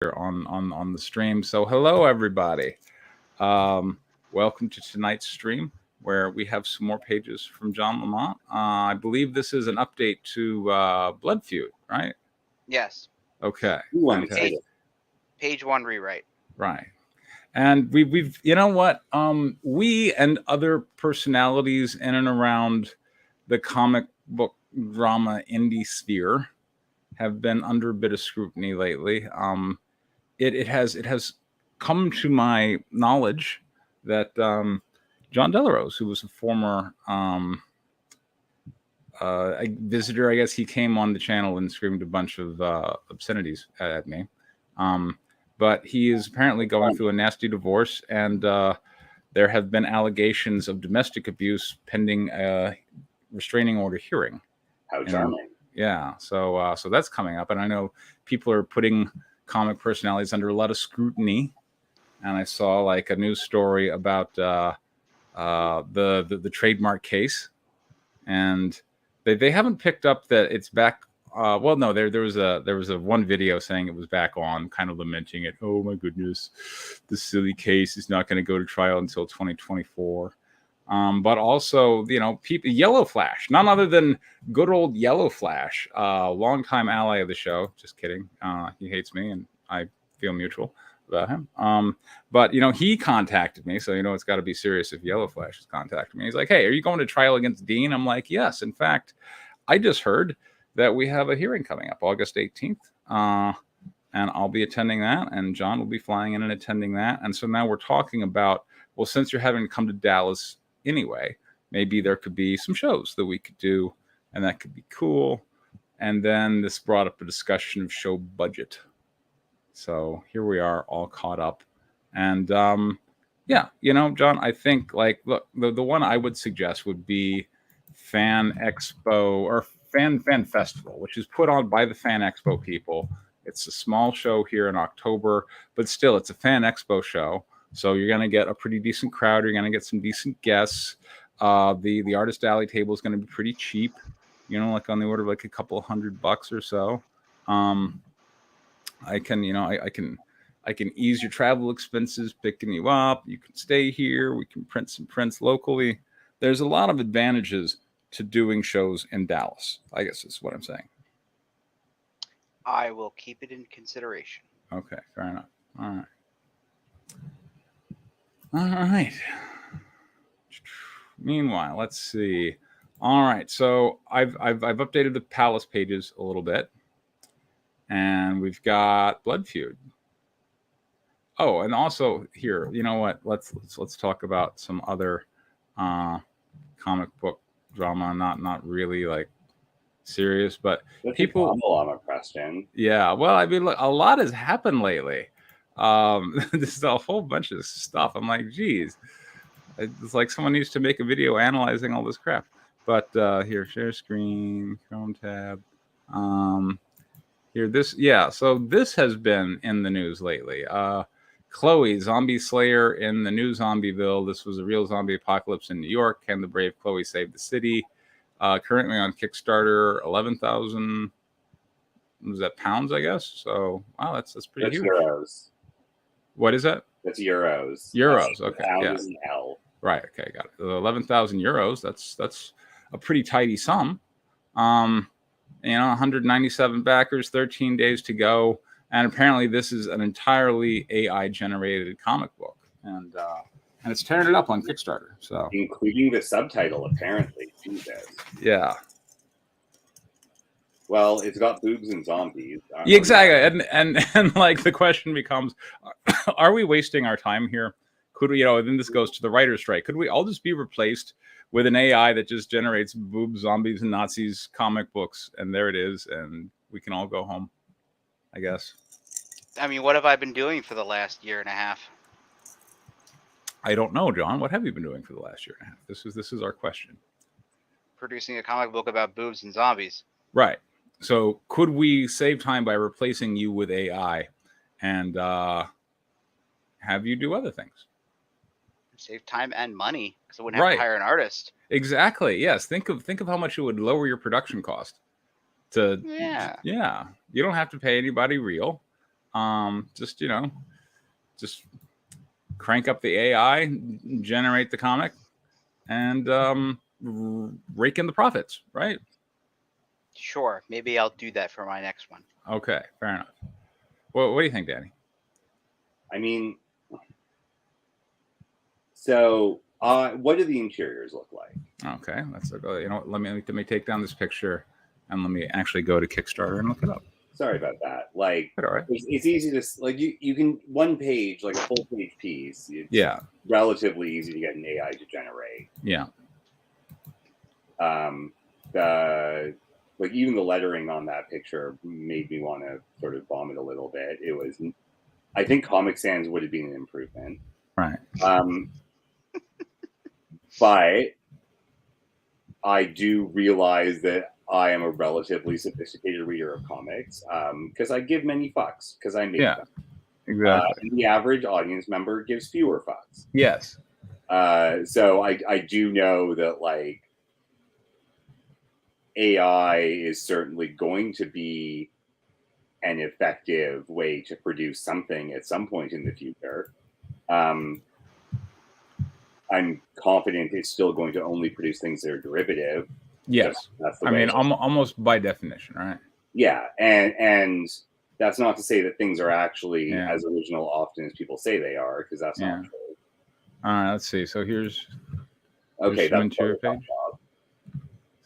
on the stream. So hello everybody. Um, Welcome to tonight's stream where we have some more pages from John Lamont. I believe this is an update to Blood Feud, right? Yes. Okay. Page one rewrite. Right. And we've you know what? We and other personalities in and around the comic book drama indie sphere have been under a bit of scrutiny lately. It has come to my knowledge that John Delarose, who was a former visitor, I guess he came on the channel and screamed a bunch of obscenities at me. But he is apparently going through a nasty divorce, and there have been allegations of domestic abuse pending a restraining order hearing. How charming! Yeah, so that's coming up, and I know people are putting comic personalities under a lot of scrutiny. And I saw like a news story about the trademark case, and they haven't picked up that it's back. Well, no, there was a one video saying it was back on, kind of lamenting it. Oh my goodness, this silly case is not going to go to trial until 2024. But also, people, Yellow Flash, none other than good old Yellow Flash, longtime ally of the show. Just kidding. He hates me, and I feel mutual about him. But he contacted me, so it's got to be serious if Yellow Flash has contacted me. He's like, "Hey, are you going to trial against Dean?" I'm like, "Yes. In fact, I just heard that we have a hearing coming up August 18th, and I'll be attending that, and John will be flying in and attending that." And so now we're talking about, well, since you're having to come to Dallas anyway, maybe there could be some shows that we could do, and that could be cool. And then this brought up a discussion of show budget. So here we are, all caught up. And yeah, John, I think, like, look, the one I would suggest would be Fan Expo or Fan Festival, which is put on by the Fan Expo people. It's a small show here in October, but still, it's a Fan Expo show. So you're going to get a pretty decent crowd. You're going to get some decent guests. The Artist Alley table is going to be pretty cheap, like on the order of like a couple $100 or so. I can ease your travel expenses, picking you up. You can stay here. We can print some prints locally. There's a lot of advantages to doing shows in Dallas, I guess is what I'm saying. I will keep it in consideration. Okay, fair enough. All right. Meanwhile, let's see. All right, so I've updated the Palace pages a little bit. And we've got Blood Feud. Oh, and also here, you know what? Let's talk about some other comic book drama. Not really like serious, but That's people. I'm a question. Yeah, well, I mean, look, a lot has happened lately. This is a whole bunch of stuff. I'm like, geez, it's like someone needs to make a video analyzing all this crap. But here, share screen, Chrome tab. Here, so this has been in the news lately. Chloe, Zombie Slayer in the new Zombieville. This was a real zombie apocalypse in New York. Can the brave Chloe save the city? Currently on Kickstarter, 11,000. Was that pounds? I guess. So wow, that's pretty huge. Euros. What is that? That's euros. Euros. Okay. Yeah. L. Right. Okay. Got it. 11,000 euros. That's a pretty tidy sum. 197 backers, 13 days to go. And apparently this is an entirely AI generated comic book. And it's tearing it up on Kickstarter. So including the subtitle, apparently. Jesus. Yeah. Well, it's got boobs and zombies. Exactly. And like the question becomes, are we wasting our time here? Could we, then this goes to the writer's strike. Could we all just be replaced with an AI that just generates boobs, zombies, and Nazis comic books, and there it is, and we can all go home, I guess. I mean, what have I been doing for the last year and a half? I don't know, John. What have you been doing for the last year and a half? This is our question. Producing a comic book about boobs and zombies. Right. So could we save time by replacing you with AI and have you do other things? Save time and money because I wouldn't have to hire an artist. Exactly. Yes. Think of how much it would lower your production cost. You don't have to pay anybody real. Just just crank up the AI, generate the comic, and rake in the profits, right? Sure, maybe I'll do that for my next one. Okay, fair enough. Well, what do you think, Danny? I mean, so what do the interiors look like? Okay, let's let me take down this picture, and let me actually go to Kickstarter and look it up. Sorry about that. Like, all right. It's easy to like you can one page, like a full page piece. It's relatively easy to get an AI to generate. Yeah. Like even the lettering on that picture made me want to sort of vomit a little bit. It was, I think Comic Sans would have been an improvement. Right. But I do realize that I am a relatively sophisticated reader of comics because I give many fucks because I make them. Exactly. The average audience member gives fewer fucks. Yes. So I do know that like AI is certainly going to be an effective way to produce something at some point in the future. I'm confident it's still going to only produce things that are derivative. Yes, that's the way. Almost by definition, right? Yeah, and that's not to say that things are actually as original often as people say they are, because that's not true. All right, let's see. So here's that's interior page.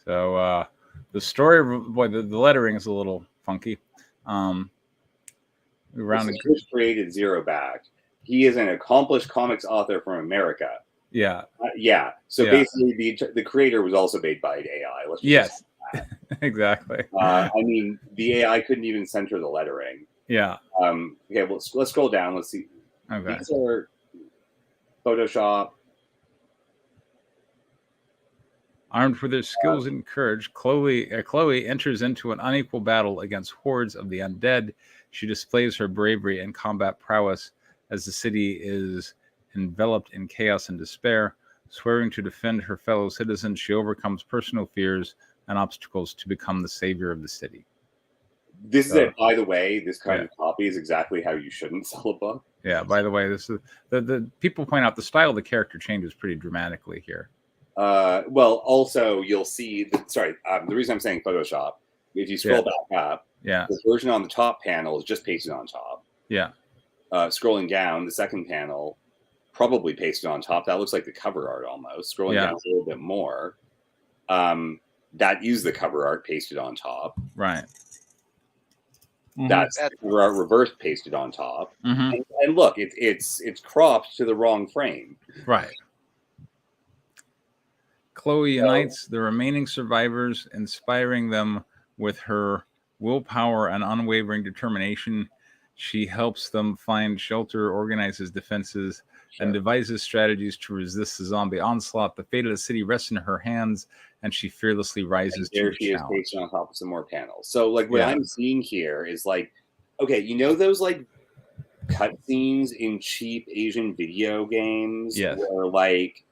So the story of the lettering is a little funky. Chris created Zero Back. He is an accomplished comics author from America. Yeah. So basically, the creator was also made by an AI. Yes. Exactly. I mean, the AI couldn't even center the lettering. Yeah. Okay. Well, let's scroll down. Let's see. Okay. These are Photoshop. Armed with their skills and courage, Chloe enters into an unequal battle against hordes of the undead. She displays her bravery and combat prowess as the city is enveloped in chaos and despair. Swearing to defend her fellow citizens, she overcomes personal fears and obstacles to become the savior of the city. This is it. By the way, this kind of copy is exactly how you shouldn't sell a book. Yeah. By the way, this is the people point out the style of the character changes pretty dramatically here. Well, also you'll see that. Sorry, the reason I'm saying Photoshop. If you scroll back up, the version on the top panel is just pasted on top. Yeah. Scrolling down, the second panel probably pasted on top. That looks like the cover art almost. Scrolling down a little bit more, that is the cover art pasted on top. Right. That's the cover art reverse pasted on top. Mm-hmm. And look, it's cropped to the wrong frame. Right. Chloe unites the remaining survivors, inspiring them with her willpower and unwavering determination. She helps them find shelter, organizes defenses, and devises strategies to resist the zombie onslaught. The fate of the city rests in her hands, and she fearlessly rises to the challenge. There she is, pasted on top of some more panels. So, like, what I'm seeing here is like, okay, you know those like cutscenes in cheap Asian video games, where like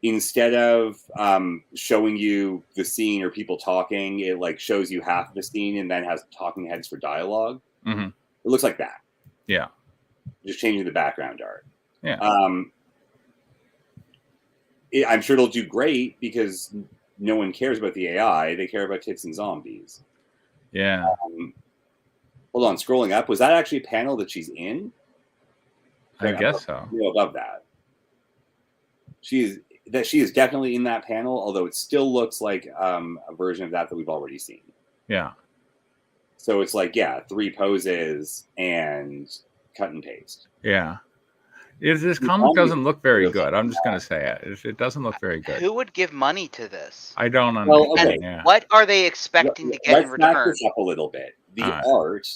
instead of showing you the scene or people talking, it like shows you half of the scene and then has talking heads for dialogue. Mm-hmm. It looks like that. Yeah. Just changing the background art. Yeah. I'm sure it'll do great because no one cares about the AI. They care about tits and zombies. Yeah. Hold on. Scrolling up. Was that actually a panel that she's in? I guess so. Above that. She is definitely in that panel, although it still looks like a version of that we've already seen. Yeah. So it's like, 3 poses and cut and paste. Yeah. This comic doesn't look very good. I'm just going to say it. It doesn't look very good. Who would give money to this? I don't understand. And what are they expecting to get in return? Let's back this up a little bit. The art,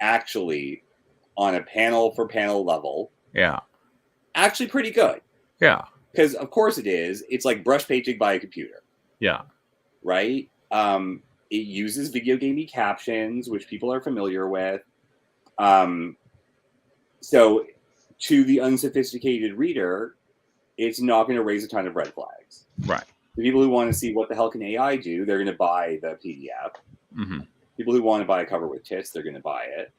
actually, on a panel-for-panel level, actually pretty good. Yeah. Because, of course it is. It's like brush painting by a computer. Yeah. Right? It uses video gamey captions, which people are familiar with. So, to the unsophisticated reader, it's not going to raise a ton of red flags. Right. The people who want to see what the hell can AI do, they're going to buy the PDF. Mm-hmm. People who want to buy a cover with tits, they're going to buy it.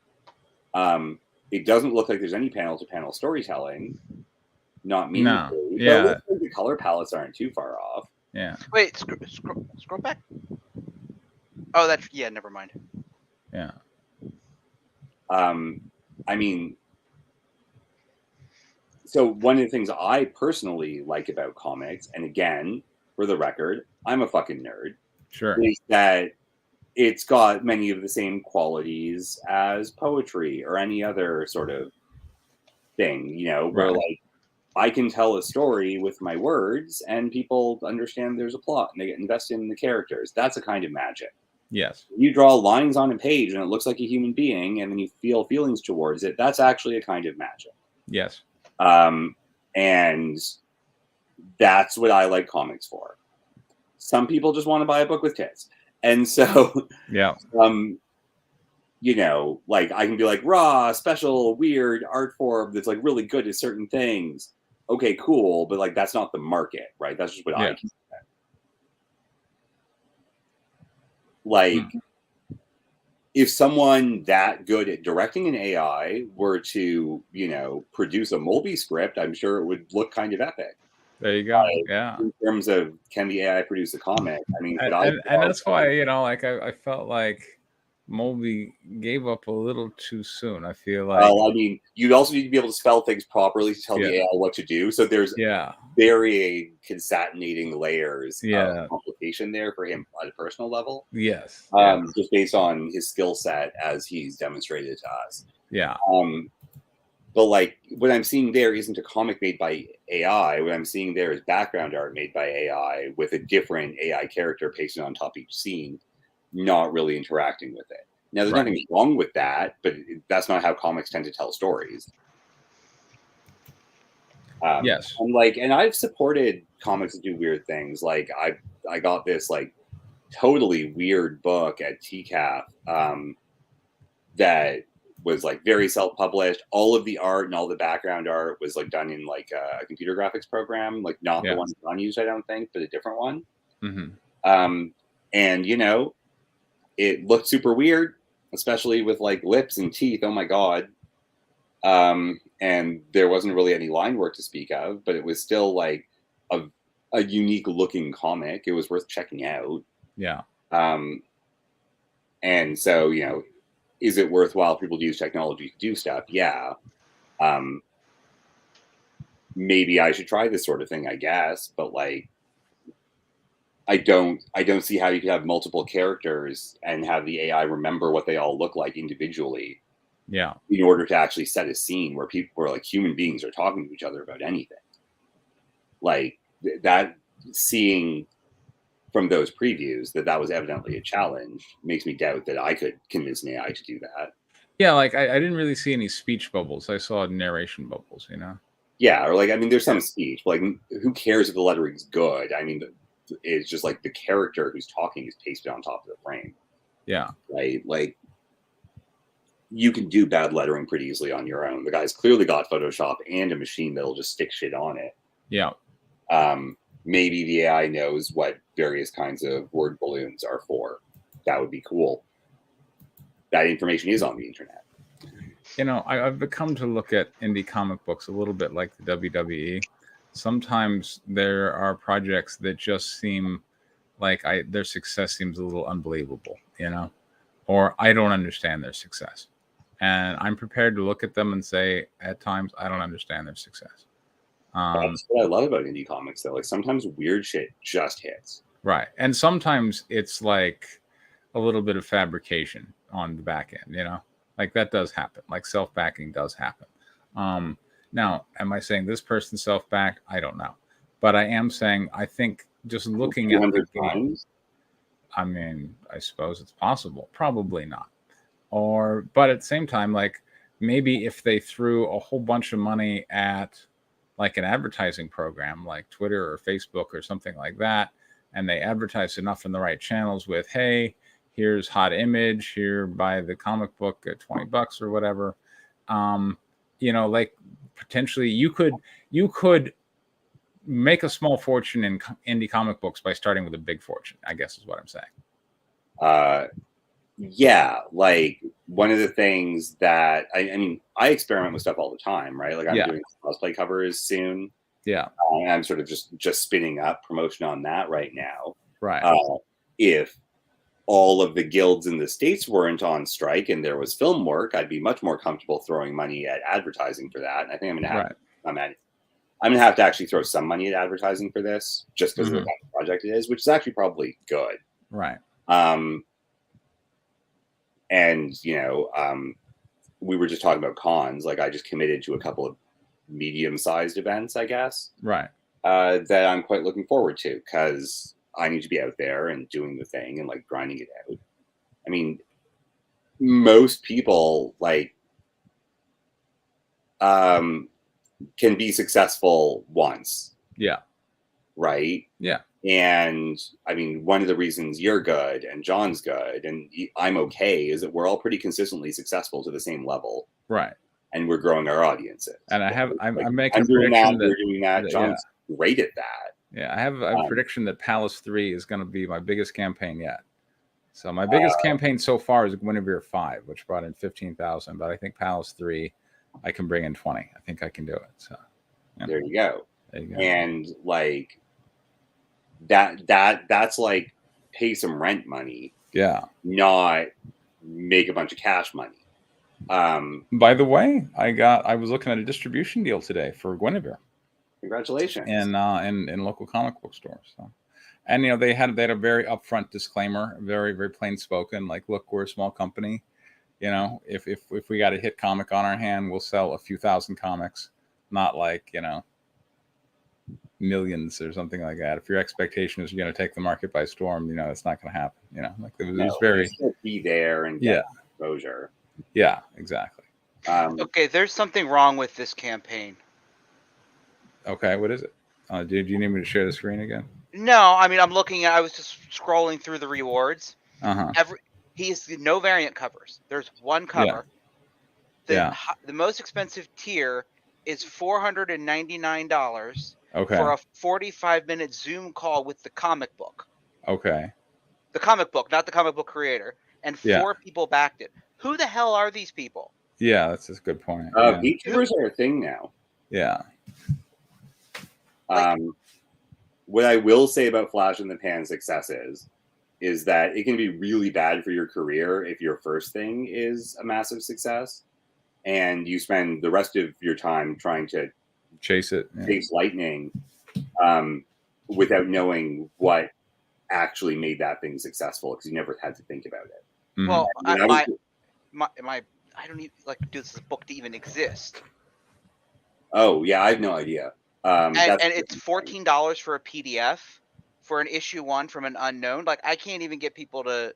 It doesn't look like there's any panel-to-panel storytelling. Not meaningfully. No. Yeah. But it looks like the color palettes aren't too far off. Yeah. Wait, scroll back. Oh, that's never mind. Yeah. I mean, so one of the things I personally like about comics, and again, for the record, I'm a fucking nerd. Sure. Is that it's got many of the same qualities as poetry or any other sort of thing, you know, where like I can tell a story with my words and people understand there's a plot and they get invested in the characters. That's a kind of magic. Yes. You draw lines on a page and it looks like a human being and then you feel feelings towards it. That's actually a kind of magic. Yes. And that's what I like comics for. Some people just want to buy a book with tits. And so, yeah. You know, like I can be like, raw, special, weird art form that's like really good at certain things. Okay, cool. But like, that's not the market, right? That's just what I can say. Like, if someone that good at directing an AI were to, you know, produce a Molby script, I'm sure it would look kind of epic. There you go. Yeah. In terms of can the AI produce a comic? I mean, and that's why, you know, like I felt like Molby gave up a little too soon. I feel like. Well, I mean, you also need to be able to spell things properly to tell the AI what to do. So there's very concatenating layers of complication there for him at a personal level. Yes. Just based on his skill set as he's demonstrated to us. Yeah. But like what I'm seeing there isn't a comic made by AI. What I'm seeing there is background art made by AI with a different AI character pasted on top of each scene, not really interacting with it. Now, there's nothing wrong with that, but that's not how comics tend to tell stories. Yes. And I've supported comics that do weird things. Like I got this like totally weird book at TCAF that was like very self-published. All of the art and all the background art was like done in like a computer graphics program, like not the one John used, I don't think, but a different one. And you know, it looked super weird, especially with like lips and teeth. Oh my god. And there wasn't really any line work to speak of, but it was still like a unique looking comic. It was worth checking out. Yeah. And so, you know, is it worthwhile for people to use technology to do stuff? Yeah. Maybe I should try this sort of thing, I guess, but like I don't see how you could have multiple characters and have the AI remember what they all look like individually. Yeah. In order to actually set a scene where like human beings are talking to each other about anything. Like that, seeing from those previews that was evidently a challenge makes me doubt that I could convince an AI to do that. Yeah, like I didn't really see any speech bubbles. I saw narration bubbles, you know? Yeah, or like, I mean, there's some speech. Like, who cares if the lettering's good? I mean, it's just like the character who's talking is pasted on top of the frame. Yeah. Right? Like, you can do bad lettering pretty easily on your own. The guy's clearly got Photoshop and a machine that'll just stick shit on it. Yeah. Maybe the AI knows what various kinds of word balloons are for. That would be cool. That information is on the internet. You know, I've become to look at indie comic books a little bit like the WWE. Sometimes there are projects that just seem like their success seems a little unbelievable, you know, or I don't understand their success. And I'm prepared to look at them and say, at times, I don't understand their success. That's what I love about indie comics, though. Like, sometimes weird shit just hits. Right. And sometimes it's like a little bit of fabrication on the back end, you know? Like, that does happen. Like, self-backing does happen. Now, am I saying this person's self-backed? I don't know. But I am saying, I think just looking at the game, I mean, I suppose it's possible. Probably not. But at the same time, like, maybe if they threw a whole bunch of money at like an advertising program like Twitter or Facebook or something like that, and they advertise enough in the right channels with, hey, here's hot image, here buy the comic book at $20 or whatever. You know, like potentially you could make a small fortune in indie comic books by starting with a big fortune, I guess is what I'm saying. Yeah, like one of the things that I mean, I experiment with stuff all the time, right? Like I'm doing cosplay covers soon. Yeah. And I'm sort of just spinning up promotion on that right now. Right. If all of the guilds in the States weren't on strike and there was film work, I'd be much more comfortable throwing money at advertising for that. And I think I'm gonna have to actually throw some money at advertising for this, just because of the kind of project it is, which is actually probably good. Right. And we were just talking about cons. Like I just committed to a couple of medium-sized events, I guess. Right. That I'm quite looking forward to, because I need to be out there and doing the thing and like grinding it out. I mean, most people like can be successful once. Yeah. Right. Yeah. And I mean, one of the reasons you're good and John's good and I'm okay is that we're all pretty consistently successful to the same level. Right. And we're growing our audiences. And I'm making I'm a doing prediction that, we're doing that. John's great at that. Yeah, I have a prediction that Palace 3 is going to be my biggest campaign yet. So my biggest campaign so far is Guinevere 5, which brought in 15,000. But I think Palace 3, I can bring in 20. I think I can do it. So there you go. And like that's like pay some rent money. Yeah. Not make a bunch of cash money. By the way, I was looking at a distribution deal today for Guinevere. Congratulations. In local comic book stores. So. And they had a very upfront disclaimer, very, very plain spoken, like, look, we're a small company. If we got a hit comic on our hand, we'll sell a few thousand comics, not like, millions or something like that. If your expectation is you're going to take the market by storm, it's not going to happen. Like it was very be there and get exposure. Yeah, exactly. Okay, there's something wrong with this campaign. Okay, what is it? Do you need me to share the screen again? No, I mean I was just scrolling through the rewards. He's no variant covers. There's one cover. The most expensive tier is $499. Okay. For a 45-minute Zoom call with the comic book. Okay. The comic book, not the comic book creator. And 4 people backed it. Who the hell are these people? Yeah, that's a good point. VTubers are a thing now. Yeah. What I will say about Flash in the Pan successes is that it can be really bad for your career if your first thing is a massive success and you spend the rest of your time trying to chase lightning without knowing what actually made that thing successful, because you never had to think about it. Well, I don't even does this book to even exist? Oh yeah, I have no idea. And it's $14 for a PDF for an issue 1 from an unknown. Like I can't even get people to.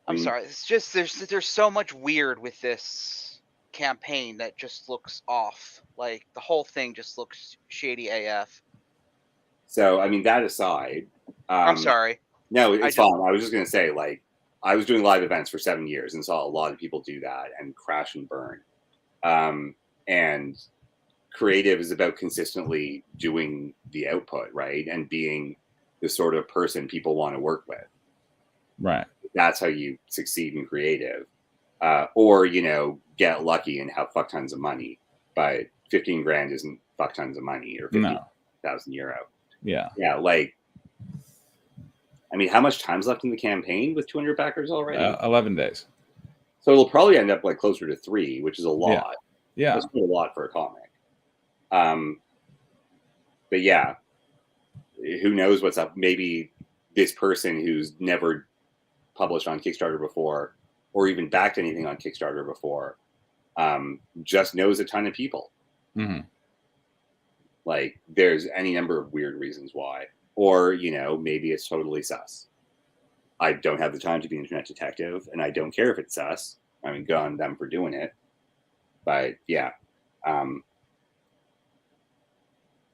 I'm sorry. It's just there's so much weird with this campaign that just looks off. Like the whole thing just looks shady AF. So I mean, that aside, I'm sorry. No, it's fine. I was just gonna say, like, I was doing live events for 7 years and saw a lot of people do that and crash and burn. And creative is about consistently doing the output, right, and being the sort of person people want to work with. Right. That's how you succeed in creative. Or get lucky and have fuck tons of money, but 15 grand isn't fuck tons of money, or 50,000 euro. Yeah. Yeah. Like, I mean, how much time's left in the campaign with 200 backers already? 11 days. So it'll probably end up like closer to 3, which is a lot. Yeah. That's a lot for a comic. But yeah, who knows what's up? Maybe this person who's never published on Kickstarter before, or even backed anything on Kickstarter before, just knows a ton of people. Like, there's any number of weird reasons why. Or, maybe it's totally sus. I don't have the time to be an internet detective, and I don't care if it's sus. I mean, good on them for doing it. But, yeah.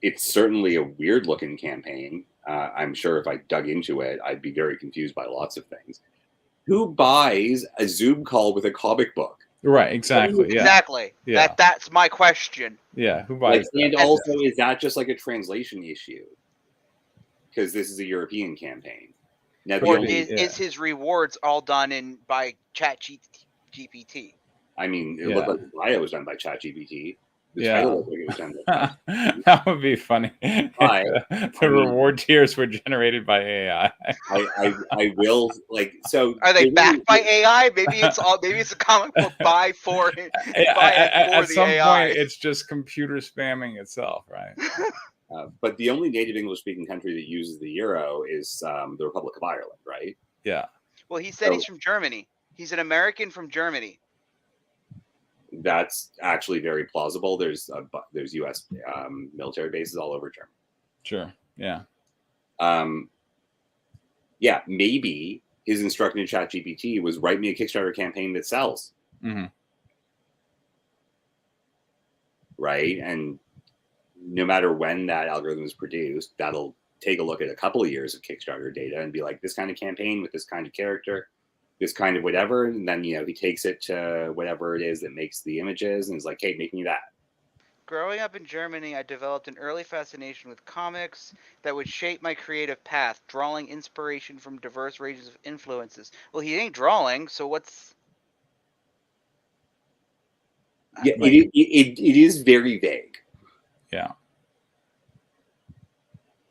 It's certainly a weird-looking campaign. I'm sure if I dug into it, I'd be very confused by lots of things. Who buys a Zoom call with a comic book? Right, exactly. Yeah. Exactly. Yeah. That's my question. Yeah, who buys that? And also, is that just like a translation issue? Because this is a European campaign. Now, or is his rewards all done by ChatGPT? I mean, it looked like the bio was done by ChatGPT. The Yeah. title looked like it was done by ChatGPT. That would be funny. The reward tiers were generated by AI. I will like so. Are they backed by AI? Maybe it's a comic book buy for at the some AI. point, it's just computer spamming itself, right? But the only native English-speaking country that uses the euro is the Republic of Ireland, right? Yeah. Well, he said he's from Germany. He's an American from Germany. That's actually very plausible. There's U.S. Military bases all over Germany. Sure. Yeah. Yeah, maybe his instruction to ChatGPT was write me a Kickstarter campaign that sells. Mm-hmm. Right? And no matter when that algorithm is produced, that'll take a look at a couple of years of Kickstarter data and be like, this kind of campaign with this kind of character, this kind of whatever. And then, he takes it to whatever it is that makes the images and is like, hey, make me that. Growing up in Germany, I developed an early fascination with comics that would shape my creative path, drawing inspiration from diverse ranges of influences. Well, he ain't drawing, so what's... Yeah, it is very vague. Yeah.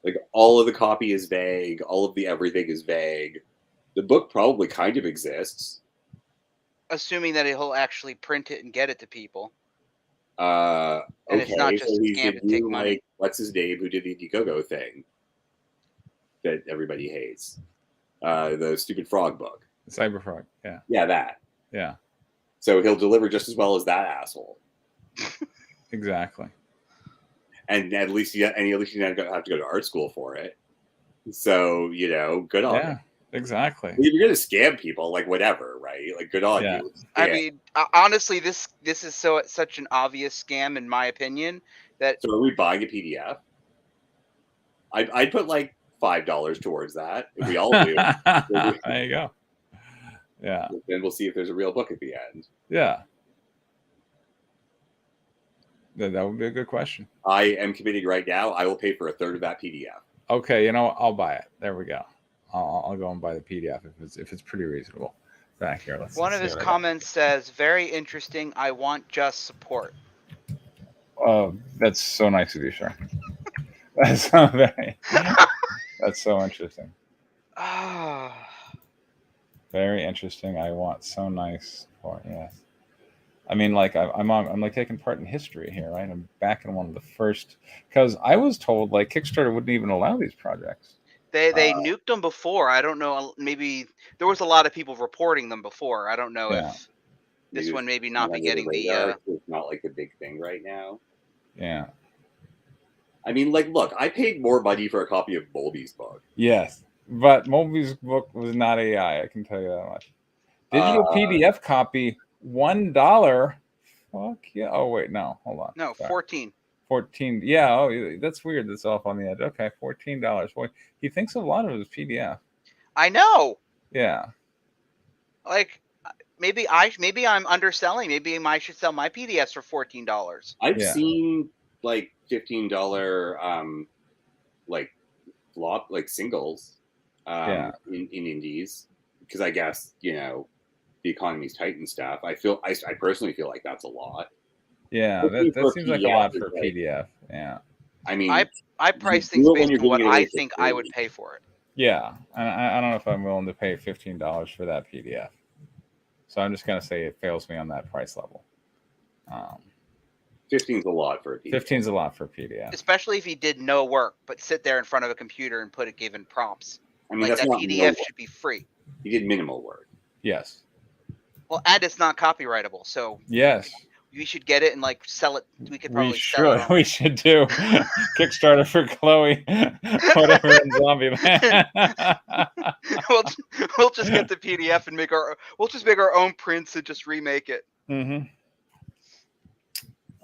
Like, all of the copy is vague. All of the everything is vague. The book probably kind of exists. Assuming that he'll actually print it and get it to people. Okay, and it's not just so a he's scam to take money. Like, what's his name who did the Indiegogo thing that everybody hates? The stupid frog book. Cyberfrog, yeah. Yeah, that. Yeah. So he'll deliver just as well as that asshole. Exactly. And at least you don't have to go to art school for it. So, good on you. Exactly. If you're going to scam people, like, whatever, right? Like, good on you. I mean, honestly, this is such an obvious scam, in my opinion. That So are we buying a PDF? I'd put, like, $5 towards that. If we all do. There you go. Yeah. Then we'll see if there's a real book at the end. Yeah. That would be a good question. I am committing right now. I will pay for a third of that PDF. Okay, I'll buy it. There we go. I'll go and buy the PDF if it's pretty reasonable. Back here, one of his comments says, "Very interesting. I want just support." Oh, that's so nice of you, sir. That's so that's so interesting. Very interesting. I want so nice support. Yes. I mean, like I'm like taking part in history here, right? I'm back in one of the first, because I was told like Kickstarter wouldn't even allow these projects. They nuked them before. I don't know. Maybe there was a lot of people reporting them before. I don't know if this one maybe not be getting the. It's not like the big thing right now. Yeah. I mean, like, look, I paid more money for a copy of Mulvey's book. Yes, but Mulvey's book was not AI. I can tell you that much. Digital PDF copy, $1. Fuck yeah! Oh wait, no, hold on. No, sorry. 14. 14. Yeah. Oh, that's weird. That's off on the edge. Okay, $14. Boy, he thinks a lot of his PDF. I know. Yeah. Like maybe I'm underselling. Maybe I should sell my PDFs for $14. I've seen like $15 like singles in indies, because I guess the economy's tight and stuff. I personally feel like that's a lot. Yeah, that seems like a lot for a PDF. Yeah. I mean, I price things based on what I think I would pay for it. Yeah, I don't know if I'm willing to pay $15 for that PDF. So I'm just gonna say it fails me on that price level. 15's a lot for a PDF. 15's a lot for a PDF, especially if he did no work but sit there in front of a computer and put it given prompts. I mean, like that PDF should be free. He did minimal work. Yes. Well, and it's not copyrightable, so yes. We should get it and like sell it. We could probably sell it. We should do Kickstarter for Chloe, whatever in Zombieland. we'll just get the PDF and we'll just make our own prints and just remake it. Mm-hmm.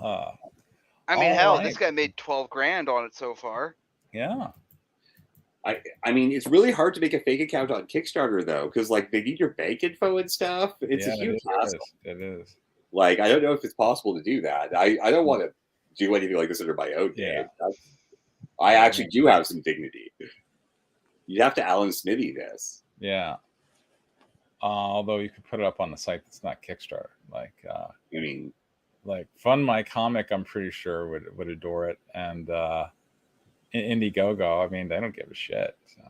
I mean, hell, this guy made $12,000 on it so far. Yeah. I mean, it's really hard to make a fake account on Kickstarter though, because like they need your bank info and stuff. It's a huge hassle. It is. Like, I don't know if it's possible to do that. I don't want to do anything like this under my own name. I actually do have some dignity. You'd have to Alan Smithy this. Yeah. Although you could put it up on the site that's not Kickstarter. Like, I mean, like Fund My Comic, I'm pretty sure would adore it, and Indiegogo. I mean, they don't give a shit. So.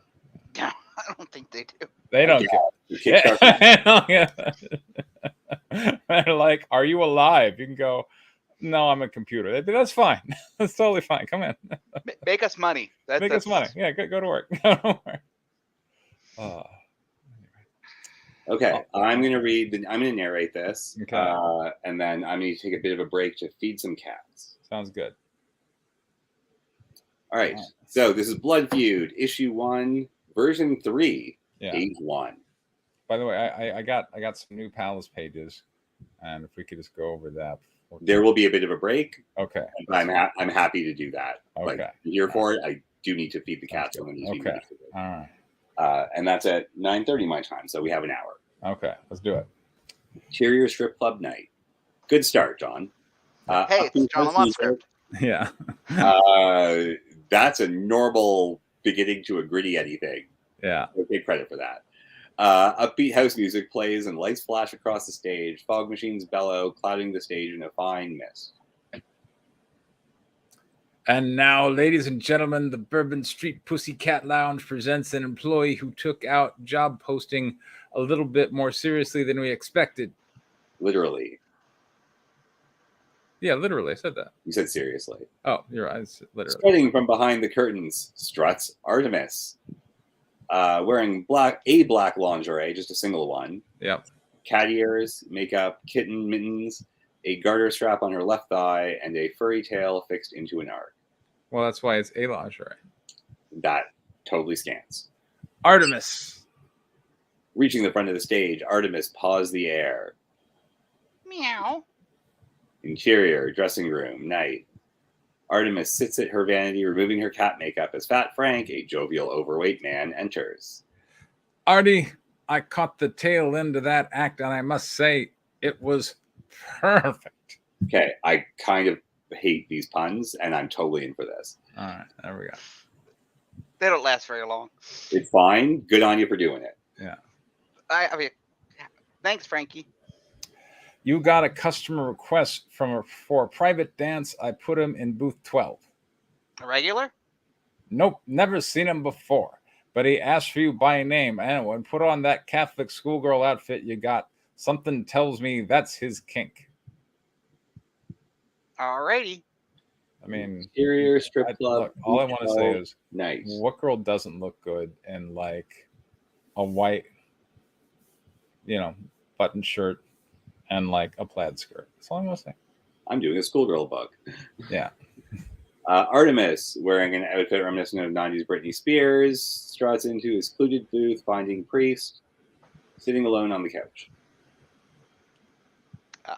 Yeah, I don't think they do. They don't give shit. They're like, "Are you alive?" You can go, "No, I'm a computer." That's fine. That's totally fine. Come in. Make us money. Make us money. Yeah, go to work. Go to work. Okay, I'm going to narrate this. Okay. And then I'm going to take a bit of a break to feed some cats. Sounds good. All right. So this is Blood Feud, issue 1, version 3, page 1. By the way, I got some new Palace pages, and if we could just go over that. There will be a bit of a break. Okay. I'm happy to do that. Okay. Like, here for it. I do need to feed the cats. Okay. All right. And that's at 9:30 my time, so we have an hour. Okay, let's do it. Interior Strip Club night. Good start, John. Hey, it's John Lamont script. Yeah. That's a normal beginning to a gritty anything. Yeah. I'll take credit for that. Upbeat house music plays and lights flash across the stage. Fog machines bellow, clouding the stage in a fine mist. And now, ladies and gentlemen, the Bourbon Street Pussycat Lounge presents an employee who took out job posting a little bit more seriously than we expected. Literally. Yeah, literally. I said that. You said seriously. Oh, you're right. It's literally. Strutting from behind the curtains struts Artemis. Wearing black lingerie, just a single one. Yep. Cat ears, makeup, kitten mittens, a garter strap on her left thigh, and a furry tail fixed into an arc. Well, that's why it's a lingerie. That totally scans. Artemis. Reaching the front of the stage, Artemis paws the air. Meow. Interior, dressing room, night. Artemis sits at her vanity, removing her cat makeup as Fat Frank, a jovial, overweight man, enters. Artie, I caught the tail end of that act, and I must say, it was perfect. Okay, I kind of hate these puns, and I'm totally in for this. All right, there we go. They don't last very long. It's fine. Good on you for doing it. Yeah. I mean, thanks, Frankie. You got a customer request for a private dance. I put him in booth 12. A regular? Nope, never seen him before. But he asked for you by name, and when put on that Catholic schoolgirl outfit you got, something tells me that's his kink. Alrighty. I mean, Interior strip club. Look, all I want to say is, nice. What girl doesn't look good in like a white, button shirt and like a plaid skirt? That's all I'm gonna say. I'm doing a schoolgirl book. Yeah. Artemis, wearing an outfit reminiscent of 90s Britney Spears, struts into his secluded booth, finding Priest sitting alone on the couch.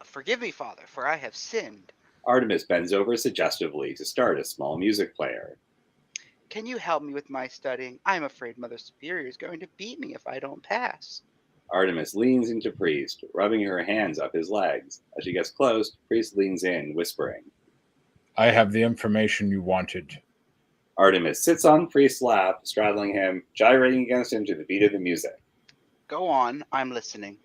Forgive me, Father, for I have sinned. Artemis bends over suggestively to start a small music player. Can you help me with my studying? I'm afraid Mother Superior is going to beat me if I don't pass. Artemis leans into Priest, rubbing her hands up his legs. As she gets close, Priest leans in, whispering, I have the information you wanted. Artemis sits on Priest's lap, straddling him, gyrating against him to the beat of the music. Go on, I'm listening.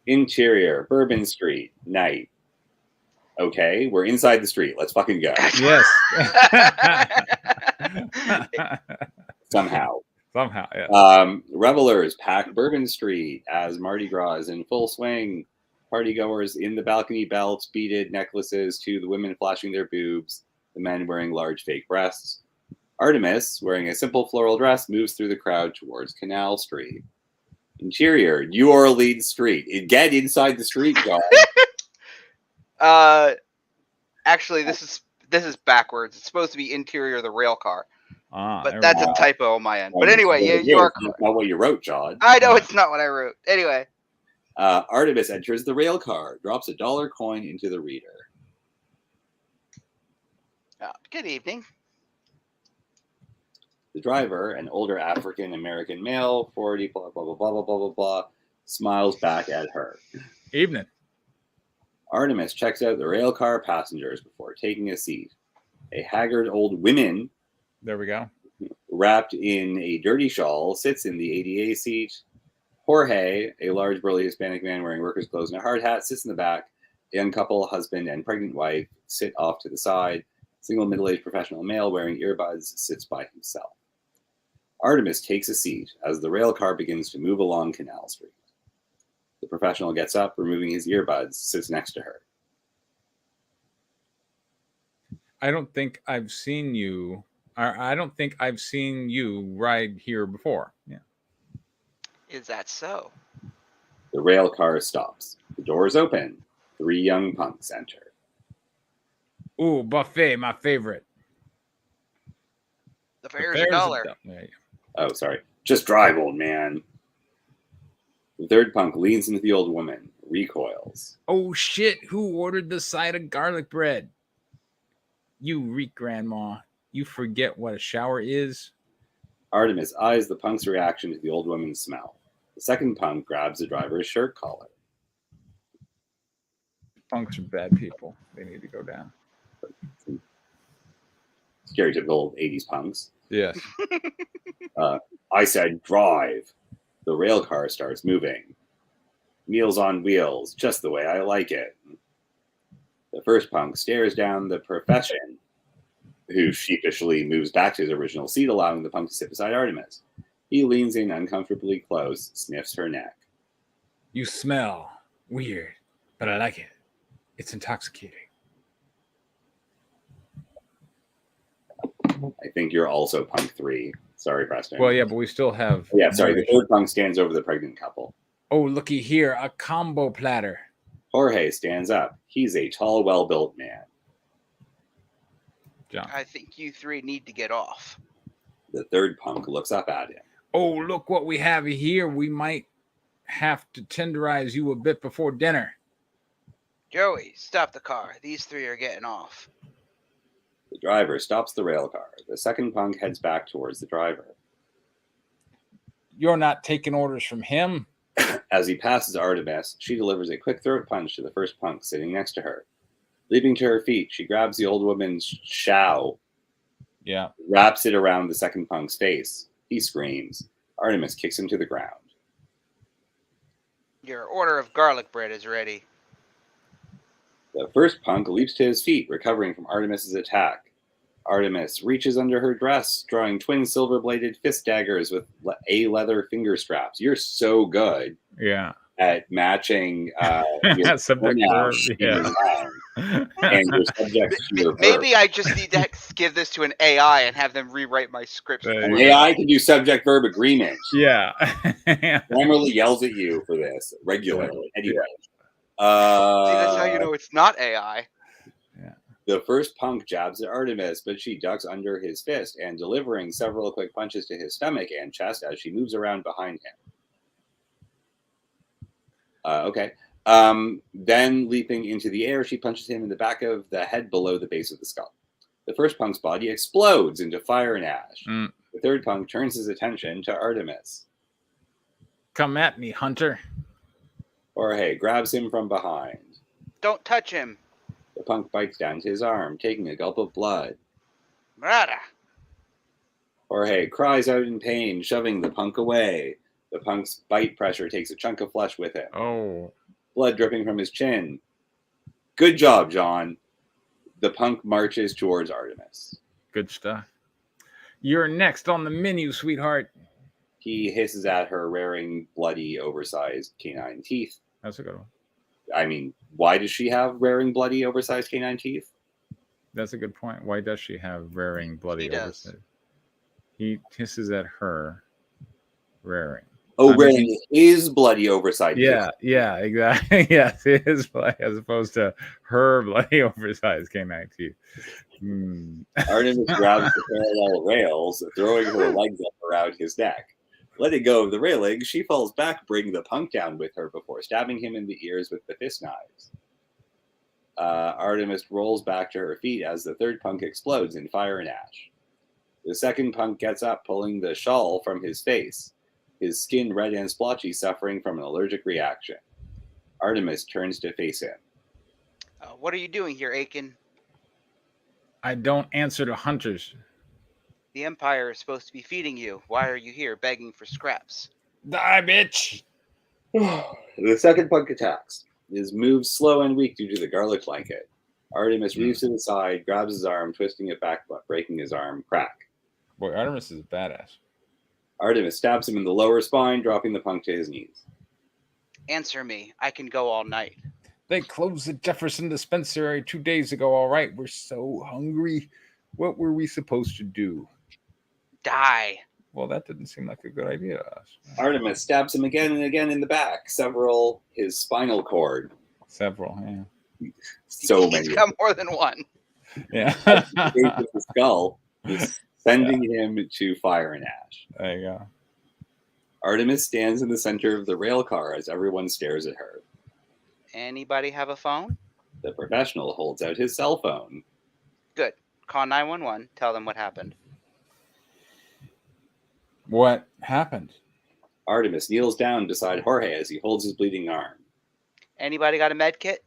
Interior, Bourbon Street, night. Okay, we're inside the street. Let's fucking go. Yes. Somehow, yeah. Revelers pack Bourbon Street as Mardi Gras is in full swing. Partygoers in the balcony belts, beaded necklaces to the women flashing their boobs, the men wearing large fake breasts. Artemis, wearing a simple floral dress, moves through the crowd towards Canal Street. Interior, New Orleans Street. Get inside the street, God. Actually, this is backwards. It's supposed to be interior the rail car. But that's a typo on my end. But anyway, you are correct. That's not what you wrote, John. I know it's not what I wrote. Anyway. Artemis enters the rail car, drops $1 coin into the reader. Good evening. The driver, an older African-American male, 40, blah, blah, blah, blah, blah, blah, blah, blah, smiles back at her. Evening. Artemis checks out the rail car passengers before taking a seat. A haggard old woman. There we go. wrapped in a dirty shawl, sits in the ADA seat. Jorge, a large, burly Hispanic man wearing worker's clothes and a hard hat, sits in the back. A young couple, husband and pregnant wife, sit off to the side. Single middle-aged professional male wearing earbuds sits by himself. Artemis takes a seat as the rail car begins to move along Canal Street. The professional gets up, removing his earbuds, sits next to her. I don't think I've seen you ride here before. Yeah. Is that so? The rail car stops. The doors open. 3 young punks enter. Ooh, buffet, my favorite. The fare's $1. Oh, sorry. Just drive, old man. The third punk leans into the old woman, recoils. Oh, shit. Who ordered the side of garlic bread? You reek, Grandma. You forget what a shower is? Artemis eyes the punk's reaction to the old woman's smell. The second punk grabs the driver's shirt collar. Punks are bad people. They need to go down. Stereotypical 80s punks. Yes. I said drive. The rail car starts moving. Meals on wheels, just the way I like it. The first punk stares down the profession, who sheepishly moves back to his original seat, allowing the punk to sit beside Artemis. He leans in uncomfortably close, sniffs her neck. You smell weird, but I like it. It's intoxicating. I think you're also punk 3. Sorry, Preston. Well, yeah, but we still have... Yeah, sorry. The third punk stands over the pregnant couple. Oh, looky here, a combo platter. Jorge stands up. He's a tall, well-built man. John. I think you 3 need to get off. The third punk looks up at him. Oh, look what we have here. We might have to tenderize you a bit before dinner. Joey, stop the car. These 3 are getting off. The driver stops the rail car. The second punk heads back towards the driver. You're not taking orders from him? As he passes Artemis, she delivers a quick throat punch to the first punk sitting next to her. Leaping to her feet, she grabs the old woman's chow. Yeah. Wraps it around the second punk's face. He screams. Artemis kicks him to the ground. Your order of garlic bread is ready. The first punk leaps to his feet, recovering from Artemis's attack. Artemis reaches under her dress, drawing twin silver-bladed fist daggers with leather finger straps. You're so good. Yeah. At matching your subject verb, yeah. And your subject to your verb. Maybe I just need to give this to an AI and have them rewrite my scripts. AI can do subject-verb agreement. Yeah. Grammarly yells at you for this regularly. Anyway. See, that's how you know it's not AI. Yeah. The first punk jabs at Artemis, but she ducks under his fist and delivering several quick punches to his stomach and chest as she moves around behind him. Okay. Then leaping into the air, she punches him in the back of the head below the base of the skull. The first punk's body explodes into fire and ash. The third punk turns his attention to Artemis. Come at me, Hunter. Jorge grabs him from behind. Don't touch him. The punk bites down to his arm, taking a gulp of blood. Murder. Jorge cries out in pain, shoving the punk away. The punk's bite pressure takes a chunk of flesh with it. Oh. Blood dripping from his chin. Good job, John. The punk marches towards Artemis. Good stuff. You're next on the menu, sweetheart. He hisses at her, rearing bloody, oversized canine teeth. That's a good one. I mean, why does she have rearing bloody, oversized canine teeth? That's a good point. Why does she have rearing bloody oversized? He hisses at her, rearing. Oh, rearing is bloody oversized. Yeah, yeah, exactly. Yes, it is bloody as opposed to her bloody oversized canine teeth. Artemis grabs the parallel rails, throwing her legs up around his neck. Letting go of the railing, she falls back, bringing the punk down with her before stabbing him in the ears with the fist knives. Artemis rolls back to her feet as the third punk explodes in fire and ash. The second punk gets up, pulling the shawl from his face, his skin red and splotchy, suffering from an allergic reaction. Artemis turns to face him. What are you doing here, Aiken? I don't answer to hunters. The Empire is supposed to be feeding you. Why are you here begging for scraps? Die, bitch! The second punk attacks. His moves slow and weak due to the garlic blanket. Artemis reaches to the side, grabs his arm, twisting it back, breaking his arm. Crack. Boy, Artemis is a badass. Artemis stabs him in the lower spine, dropping the punk to his knees. Answer me. I can go all night. They closed the Jefferson dispensary 2 days ago, all right? We're so hungry. What were we supposed to do? Die. Well, that didn't seem like a good idea to us. Artemis stabs him again and again in the back, his spinal cord. Several, yeah. So He's many. got more than one. Yeah. The skull is sending him to fire and ash. There you go. Artemis stands in the center of the rail car as everyone stares at her. Anybody have a phone? The professional holds out his cell phone. Good. Call 911. Tell them what happened. What happened? Artemis kneels down beside Jorge as he holds his bleeding arm. Anybody got a med kit?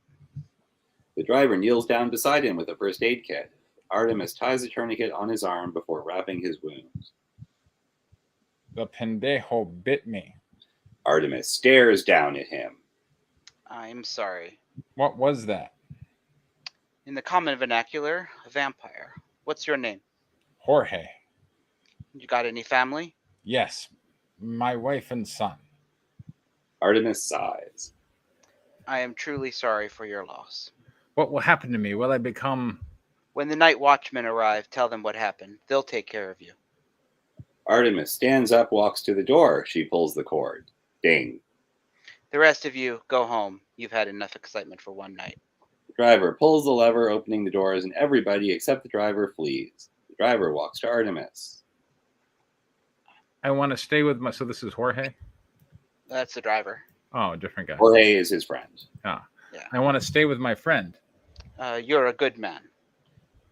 The driver kneels down beside him with a first aid kit. Artemis ties a tourniquet on his arm before wrapping his wounds. The pendejo bit me. Artemis stares down at him. I'm sorry. What was that? In the common vernacular, a vampire. What's your name? Jorge. You got any family? Yes, my wife and son. Artemis sighs. I am truly sorry for your loss. What will happen to me? Will I become... When the night watchmen arrive, tell them what happened. They'll take care of you. Artemis stands up, walks to the door. She pulls the cord. Ding. The rest of you, go home. You've had enough excitement for one night. The driver pulls the lever, opening the doors, and everybody except the driver flees. The driver walks to Artemis. I want to stay with my... So this is Jorge? That's the driver. Oh, a different guy. Jorge is his friend. Ah. Yeah. I want to stay with my friend. You're a good man.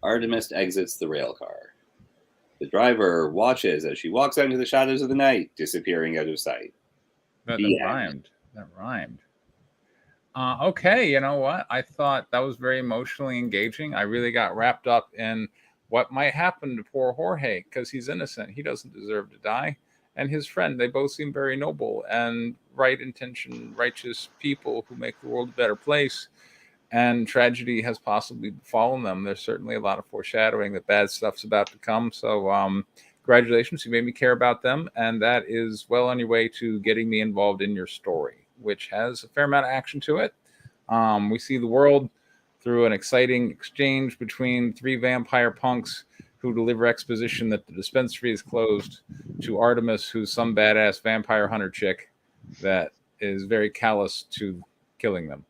Artemis exits the rail car. The driver watches as she walks out into the shadows of the night, disappearing out of sight. That rhymed. That rhymed. Okay, you know what? I thought that was very emotionally engaging. I really got wrapped up in what might happen to poor Jorge because he's innocent. He doesn't deserve to die. And his friend, they both seem very noble and right intention, righteous people who make the world a better place. And tragedy has possibly befallen them. There's certainly a lot of foreshadowing that bad stuff's about to come. So congratulations, you made me care about them. And that is well on your way to getting me involved in your story, which has a fair amount of action to it. We see the world through an exciting exchange between three vampire punks who deliver exposition that the dispensary is closed to Artemis, who's some badass vampire hunter chick that is very callous to killing them.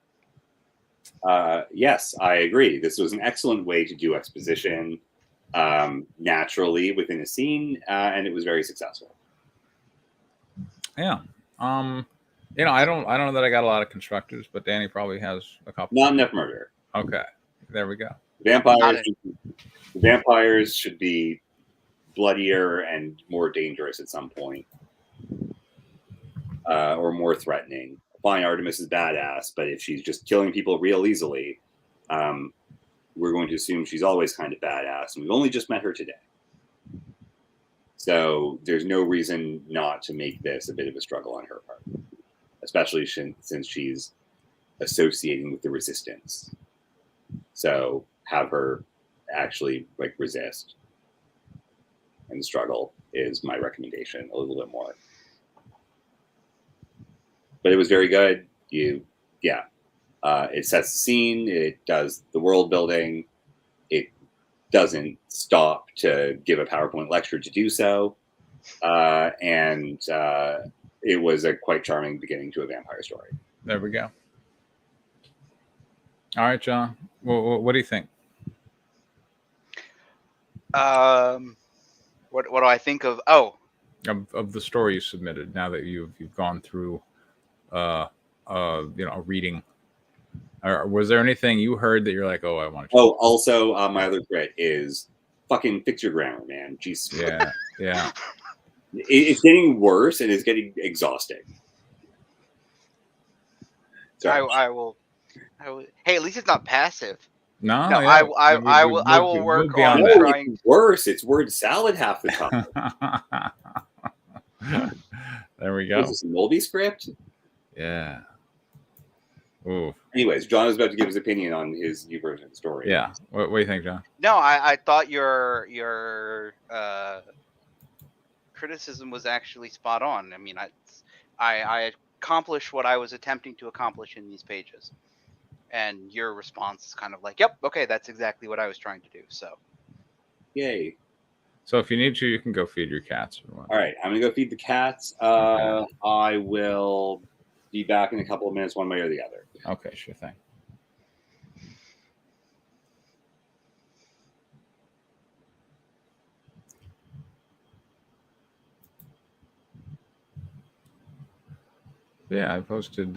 Yes, I agree. This was an excellent way to do exposition naturally within a scene, and it was very successful. Yeah. I don't know that I got a lot of constructives, but Danny probably has a couple. Not enough murder. Okay, there we go. Vampires should be bloodier and more dangerous at some point, or more threatening. Fine, Artemis is badass, but if she's just killing people real easily, we're going to assume she's always kind of badass, and we've only just met her today. So there's no reason not to make this a bit of a struggle on her part, especially since she's associating with the resistance. So have her actually resist and struggle is my recommendation a little bit more. But it was very good. It sets the scene. It does the world building. It doesn't stop to give a PowerPoint lecture to do so. And it was a quite charming beginning to a vampire story. There we go. All right, John. What do you think? What do I think of? Oh, of the story you submitted. Now that you've gone through, a reading. Or was there anything you heard that you're like, oh, I want to? Oh, also, my other crit is fucking fix your grammar, man. Jeez. Yeah. It's getting worse and it's getting exhausting. I will. Hey, at least it's not passive. No, I will work on trying. It's worse. It's word salad half the time. There we go. Is this a Moldy script? Yeah. Ooh. Anyways, John is about to give his opinion on his new version of the story. Yeah. What do you think, John? No, I thought your criticism was actually spot on. I mean, I accomplished what I was attempting to accomplish in these pages, and your response is kind of like, "Yep, okay, that's exactly what I was trying to do." So, yay! So if you need to, you can go feed your cats. All right, I'm gonna go feed the cats. I will be back in a couple of minutes, one way or the other. Okay, sure thing. Yeah, I posted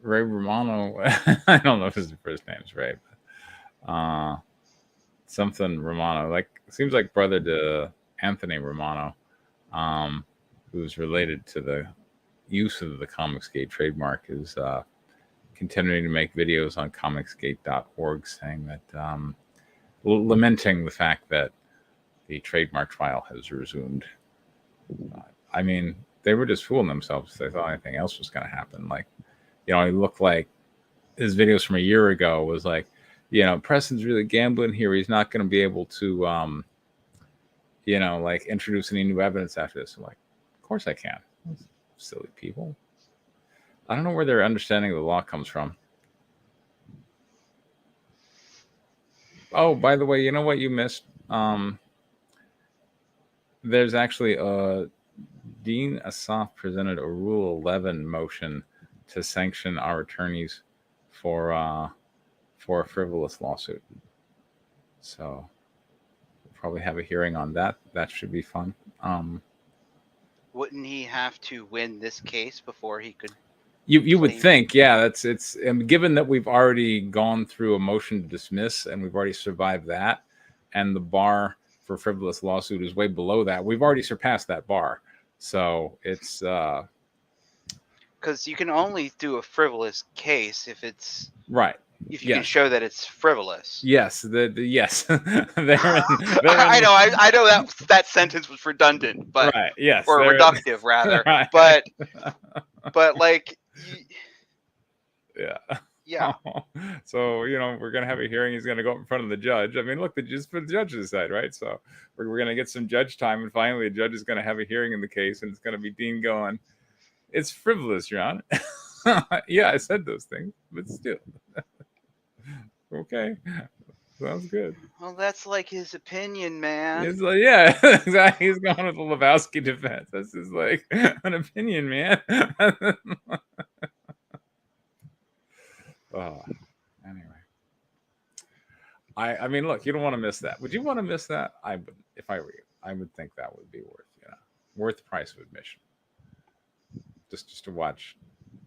Ray Romano. I don't know if his first name is Ray, but something Romano. Like, seems like brother to Anthony Romano, who's related to the use of the Comicsgate trademark, is continuing to make videos on comicsgate.org saying that lamenting the fact that the trademark trial has resumed. I mean, they were just fooling themselves if they thought anything else was going to happen. Like, you know, it looked like his videos from a year ago was like, you know, Preston's really gambling here. He's not going to be able to, you know, like introduce any new evidence after this. I'm like, of course I can. Silly people. I don't know where their understanding of the law comes from. Oh, by the way, you know what you missed? There's actually Dean Asaf presented a Rule 11 motion to sanction our attorneys for a frivolous lawsuit. So we'll probably have a hearing on that. That should be fun. wouldn't he have to win this case before he could? You would think, yeah. It's given that we've already gone through a motion to dismiss and we've already survived that, and the bar for frivolous lawsuit is way below that. We've already surpassed that bar, so it's because you can only do a frivolous case if it's right. If you can show that it's frivolous. Yes, yes. I know that sentence was redundant, but right, yes, or reductive rather. Right. But like, yeah. So, you know, we're gonna have a hearing. He's gonna go up in front of the judge. I mean, look, just for the judge to decide, right? So we're gonna get some judge time, and finally, a judge is gonna have a hearing in the case, and it's gonna be Dean going, "It's frivolous, Your Honor." Yeah, I said those things, but still. Okay, sounds good. Well, that's like his opinion, man. It's like, yeah, exactly. He's going with the Lebowski defense. This is like an opinion, man. Oh, anyway, I mean, look, you don't want to miss that. Would you want to miss that? I would, if I were you. I would think that would be worth the price of admission. Just to watch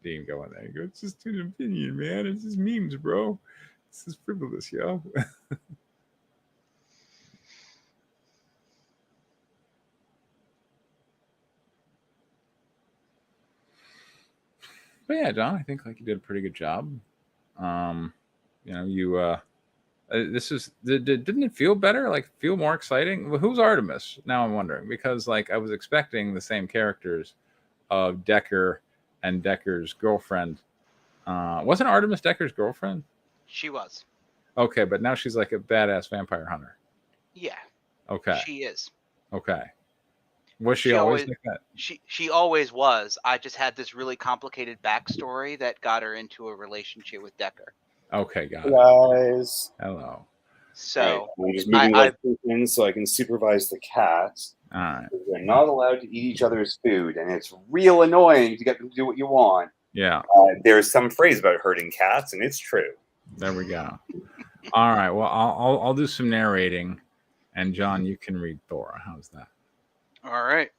Dean go in there. He goes, it's just an opinion, man. It's just memes, bro. This is frivolous, yo. But yeah, John, I think like you did a pretty good job. You know, you didn't it feel better? Like feel more exciting? Well, who's Artemis? Now I'm wondering, because like I was expecting the same characters of Decker and Decker's girlfriend. Wasn't Artemis Decker's girlfriend? She was. Okay, but now she's like a badass vampire hunter. Yeah. Okay. She is. Okay. Was she always like that? She always was. I just had this really complicated backstory that got her into a relationship with Decker. Okay, got it. Guys. Hello. So right, I'm just moving in so I can supervise the cats. All right. They're not allowed to eat each other's food, and it's real annoying to get them to do what you want. Yeah. There's some phrase about hurting cats, and it's true. There we go. All right. Well, I'll do some narrating, and John, you can read Thora. How's that? All right.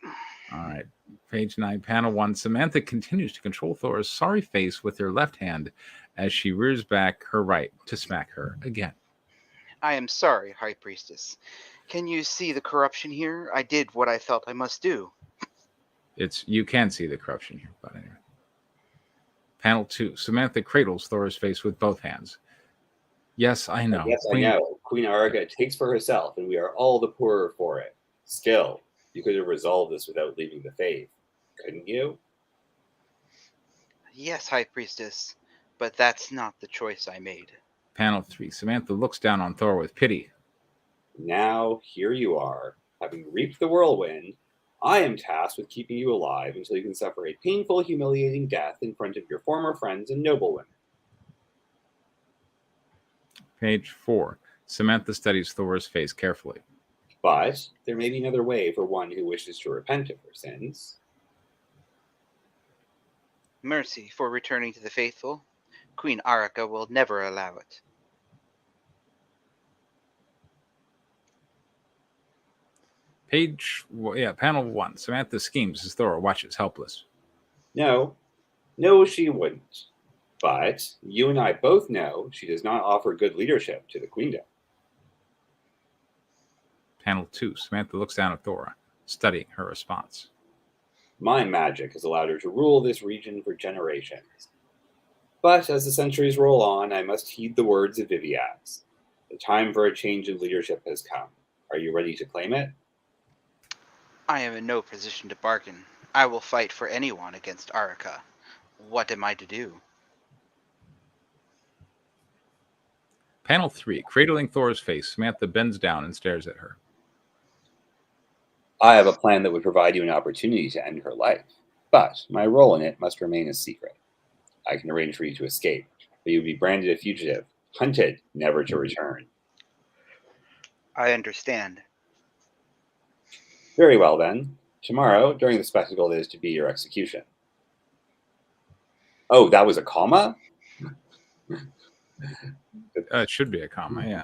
All right. Page 9, panel 1. Samantha continues to control Thora's sorry face with her left hand as she rears back her right to smack her again. I am sorry, High Priestess. Can you see the corruption here? I did what I felt I must do. You can see the corruption here, but anyway. Panel 2. Samantha cradles Thor's face with both hands. Yes, I know. Yes, I know. Queen Arica takes for herself, and we are all the poorer for it. Still, you could have resolved this without leaving the faith, couldn't you? Yes, High Priestess, but that's not the choice I made. Panel 3. Samantha looks down on Thor with pity. Now, here you are, having reaped the whirlwind. I am tasked with keeping you alive until you can suffer a painful, humiliating death in front of your former friends and noblewomen. Page 4. Samantha studies Thor's face carefully. But there may be another way for one who wishes to repent of her sins. Mercy for returning to the faithful. Queen Arica will never allow it. Panel 1. Samantha schemes as Thor watches helpless. No, she wouldn't. But you and I both know she does not offer good leadership to the queendom. Panel 2. Samantha looks down at Thor, studying her response. My magic has allowed her to rule this region for generations. But as the centuries roll on, I must heed the words of Viviax. The time for a change in leadership has come. Are you ready to claim it? I am in no position to bargain. I will fight for anyone against Arica. What am I to do? Panel 3. Cradling Thor's face, Samantha bends down and stares at her. I have a plan that would provide you an opportunity to end her life, but my role in it must remain a secret. I can arrange for you to escape, but you would be branded a fugitive, hunted, never to return. I understand. Very well, then. Tomorrow, during the spectacle that is to be your execution. Oh, that was a comma? It should be a comma,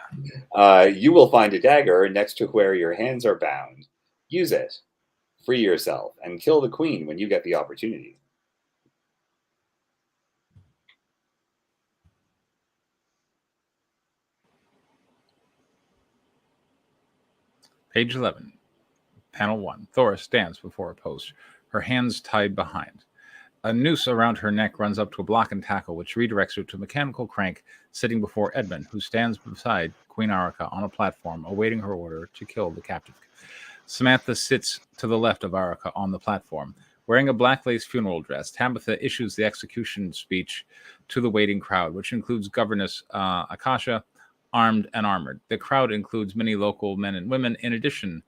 yeah. You will find a dagger next to where your hands are bound. Use it. Free yourself and kill the queen when you get the opportunity. Page 11. Panel 1. Thor stands before a post, her hands tied behind. A noose around her neck runs up to a block and tackle, which redirects her to a mechanical crank sitting before Edmund, who stands beside Queen Arica on a platform, awaiting her order to kill the captive. Samantha sits to the left of Arica on the platform. Wearing a black lace funeral dress, Tabitha issues the execution speech to the waiting crowd, which includes Governess Akasha, armed and armored. The crowd includes many local men and women. In addition,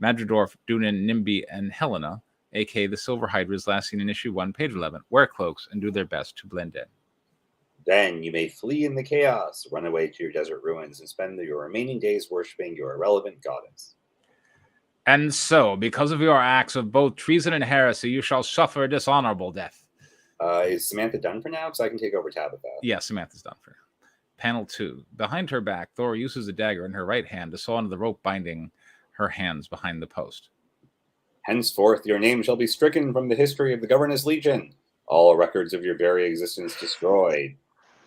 Madridorf, Dunin, Nimby, and Helena, aka the Silver Hydras, last seen in issue 1, page 11, wear cloaks and do their best to blend in. Then you may flee in the chaos, run away to your desert ruins, and spend your remaining days worshipping your irrelevant goddess. And so, because of your acts of both treason and heresy, you shall suffer a dishonorable death. Is Samantha done for now? Because I can take over Tabitha. Yeah, Samantha's done for now. Panel 2. Behind her back, Thor uses a dagger in her right hand to saw into the rope binding her hands behind the post. Henceforth, your name shall be stricken from the history of the Governess Legion. All records of your very existence destroyed.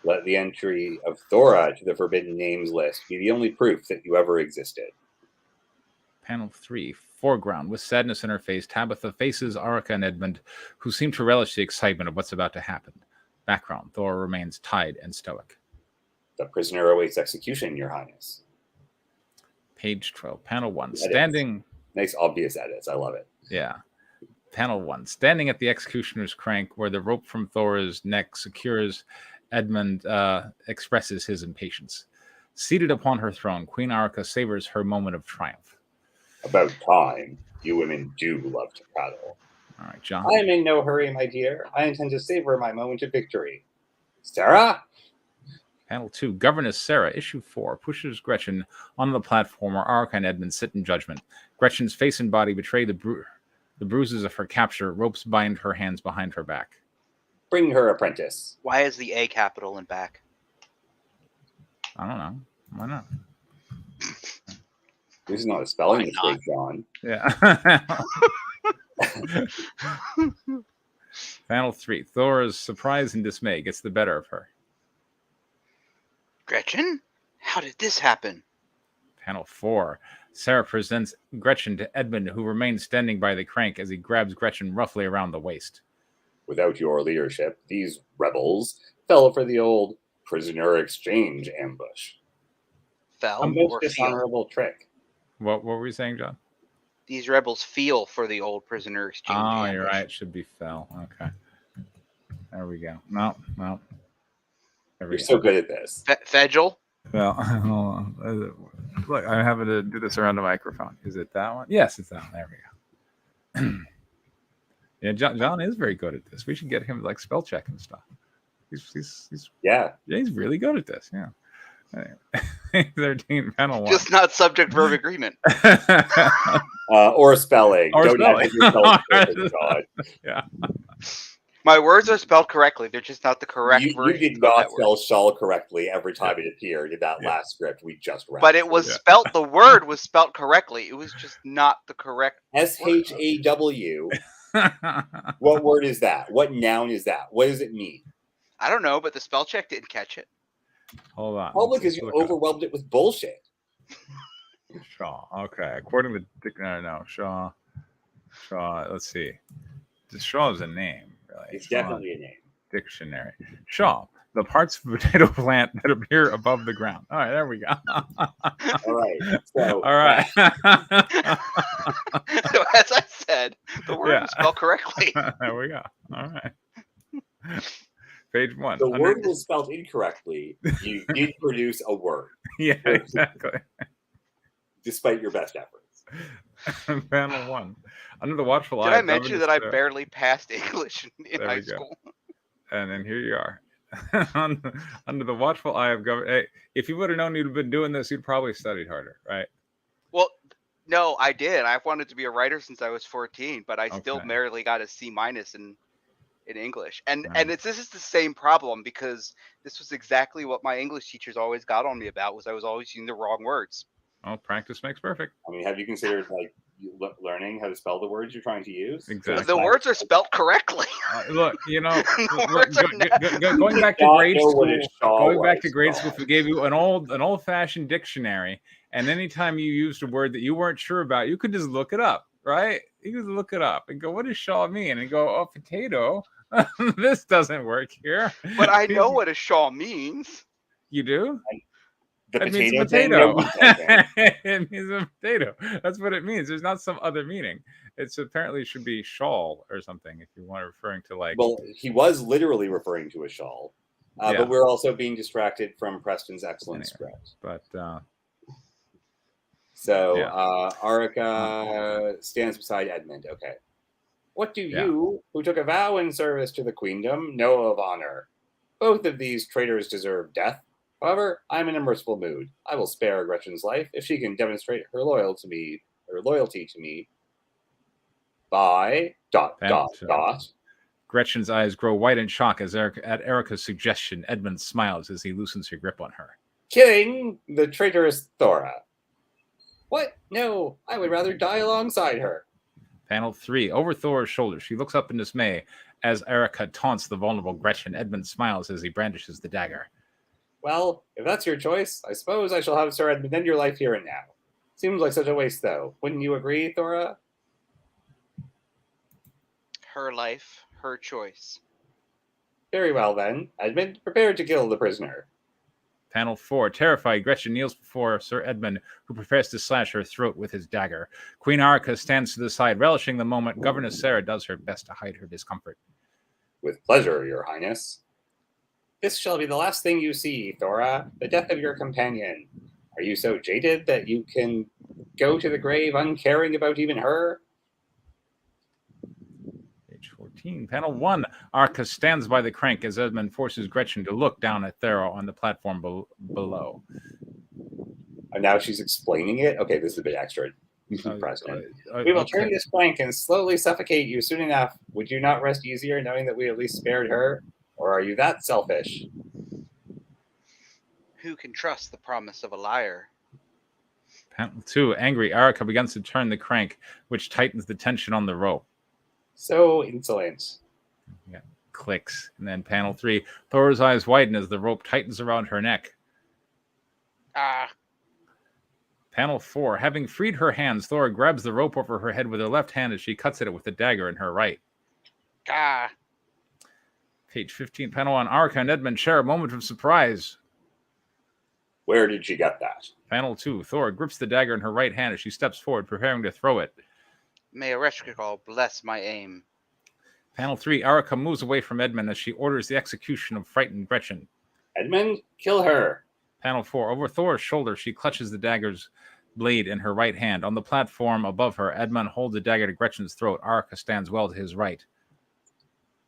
Let the entry of Thora to the Forbidden Names list be the only proof that you ever existed. Panel 3. Foreground. With sadness in her face, Tabitha faces Arica and Edmund, who seem to relish the excitement of what's about to happen. Background. Thor remains tied and stoic. The prisoner awaits execution, Your Highness. Page 12. Panel 1. Edits. Standing... Nice, obvious edits. I love it. Yeah. Panel 1. Standing at the executioner's crank, where the rope from Thor's neck secures, Edmund expresses his impatience. Seated upon her throne, Queen Arica savors her moment of triumph. About time. You women do love to prattle. All right, John. I am in no hurry, my dear. I intend to savor my moment of victory. Sarah? Panel 2. Governess Sarah, issue 4, pushes Gretchen onto the platform where Arica and Edmund sit in judgment. Gretchen's face and body betray the bruises of her capture. Ropes bind her hands behind her back. Bring her apprentice. Why is the A capital in back? I don't know. Why not? This is not a spelling mistake, John. Yeah. Panel 3. Thor's surprise and dismay gets the better of her. Gretchen? How did this happen? Panel 4. Sarah presents Gretchen to Edmund, who remains standing by the crank as he grabs Gretchen roughly around the waist. Without your leadership, these rebels fell for the old prisoner exchange ambush. Fell A most or dishonorable trick. What were you saying, John? These rebels feel for the old prisoner exchange ambush. You're right. It should be fell. Okay. There we go. No. You're so good at this. Fedgel? Well, hold on. Look, I'm having to do this around the microphone. Is it that one? Yes, it's that one. There we go. Yeah, John is very good at this. We should get him like spell check and stuff. He's he's really good at this. Yeah. Anyway, 13 panel 1. Just not subject verb agreement. Or spelling. Or Don't spelling. edit yourself, God. Yeah. My words are spelled correctly. They're just not the correct You did not spell shawl correctly every time it appeared in that last script we just read. But it was spelt, the word was spelt correctly. It was just not the correct SHAW. What word is that? What noun is that? What does it mean? I don't know, but the spell check didn't catch it. Hold on. Probably because you overwhelmed it with bullshit. Shaw. Okay. According to the dictionary, no. Shaw. Let's see. Shaw is a name, really. It's definitely a name. Dictionary. Shaw. The parts of a potato plant that appear above the ground. All right, there we go. All right. So, all right. So as I said, the word was spelled correctly. There we go. All right. Page 1. The word was spelled incorrectly. You did produce a word. Yeah, exactly. Despite your best efforts. Panel 1. Under the watchful eye. Did I mention that I barely passed English in high school? And then here you are. Under the watchful eye of government. Hey, if you would have known you'd have been doing this, you'd probably studied harder, right? Well, no, I did. I've wanted to be a writer since I was 14, but I still merely got a C- in English. And this is the same problem, because this was exactly what my English teachers always got on me about, was I was always using the wrong words. Oh, practice makes perfect. I mean, have you considered learning how to spell the words you're trying to use? Exactly. The words are spelled correctly. Look, going back to grade school, we gave you an old-fashioned dictionary, and anytime you used a word that you weren't sure about, you could just look it up, right? You could look it up and go, "What does shawl mean?" And go, "Oh, potato." This doesn't work here. But I know what a shawl means. You do? It means a potato. It means a potato. That's what it means. There's not some other meaning. It's apparently should be shawl or something if you want referring to like. Well, he was literally referring to a shawl, but we're also being distracted from Preston's excellent script. But Arica stands beside Edmund. Okay, what do you, who took a vow in service to the queendom, know of honor? Both of these traitors deserve death. However, I'm in a merciful mood. I will spare Gretchen's life if she can demonstrate her loyalty to me by ... Gretchen's eyes grow white in shock at Erica's suggestion. Edmund smiles as he loosens her grip on her. Killing the traitorous Thora. What? No, I would rather die alongside her. Panel 3. Over Thora's shoulder, she looks up in dismay as Erica taunts the vulnerable Gretchen. Edmund smiles as he brandishes the dagger. Well, if that's your choice, I suppose I shall have Sir Edmund end your life here and now. Seems like such a waste, though. Wouldn't you agree, Thora? Her life, her choice. Very well, then. Edmund, prepare to kill the prisoner. Panel 4. Terrified, Gretchen kneels before Sir Edmund, who prepares to slash her throat with his dagger. Queen Arica stands to the side, relishing the moment. Governess Sarah does her best to hide her discomfort. With pleasure, Your Highness. This shall be the last thing you see, Thora, the death of your companion. Are you so jaded that you can go to the grave uncaring about even her? Page 14. Panel 1. Arica stands by the crank as Edmund forces Gretchen to look down at Thera on the platform below. And now she's explaining it? Okay, this is a bit extra. President. We will turn this plank and slowly suffocate you soon enough. Would you not rest easier knowing that we at least spared her? Or are you that selfish? Who can trust the promise of a liar? Panel 2. Angry, Arica begins to turn the crank, which tightens the tension on the rope. So insolent. Yeah, clicks. And then panel 3. Thora's eyes widen as the rope tightens around her neck. Panel 4. Having freed her hands, Thora grabs the rope over her head with her left hand as she cuts at it with the dagger in her right. Page 15, panel 1. Arca and Edmund share a moment of surprise. Where did she get that? Panel 2. Thor grips the dagger in her right hand as she steps forward, preparing to throw it. May Ereshkigal bless my aim. Panel 3. Arca moves away from Edmund as she orders the execution of frightened Gretchen. Edmund, kill her. Panel 4. Over Thor's shoulder, she clutches the dagger's blade in her right hand. On the platform above her, Edmund holds a dagger to Gretchen's throat. Arca stands well to his right.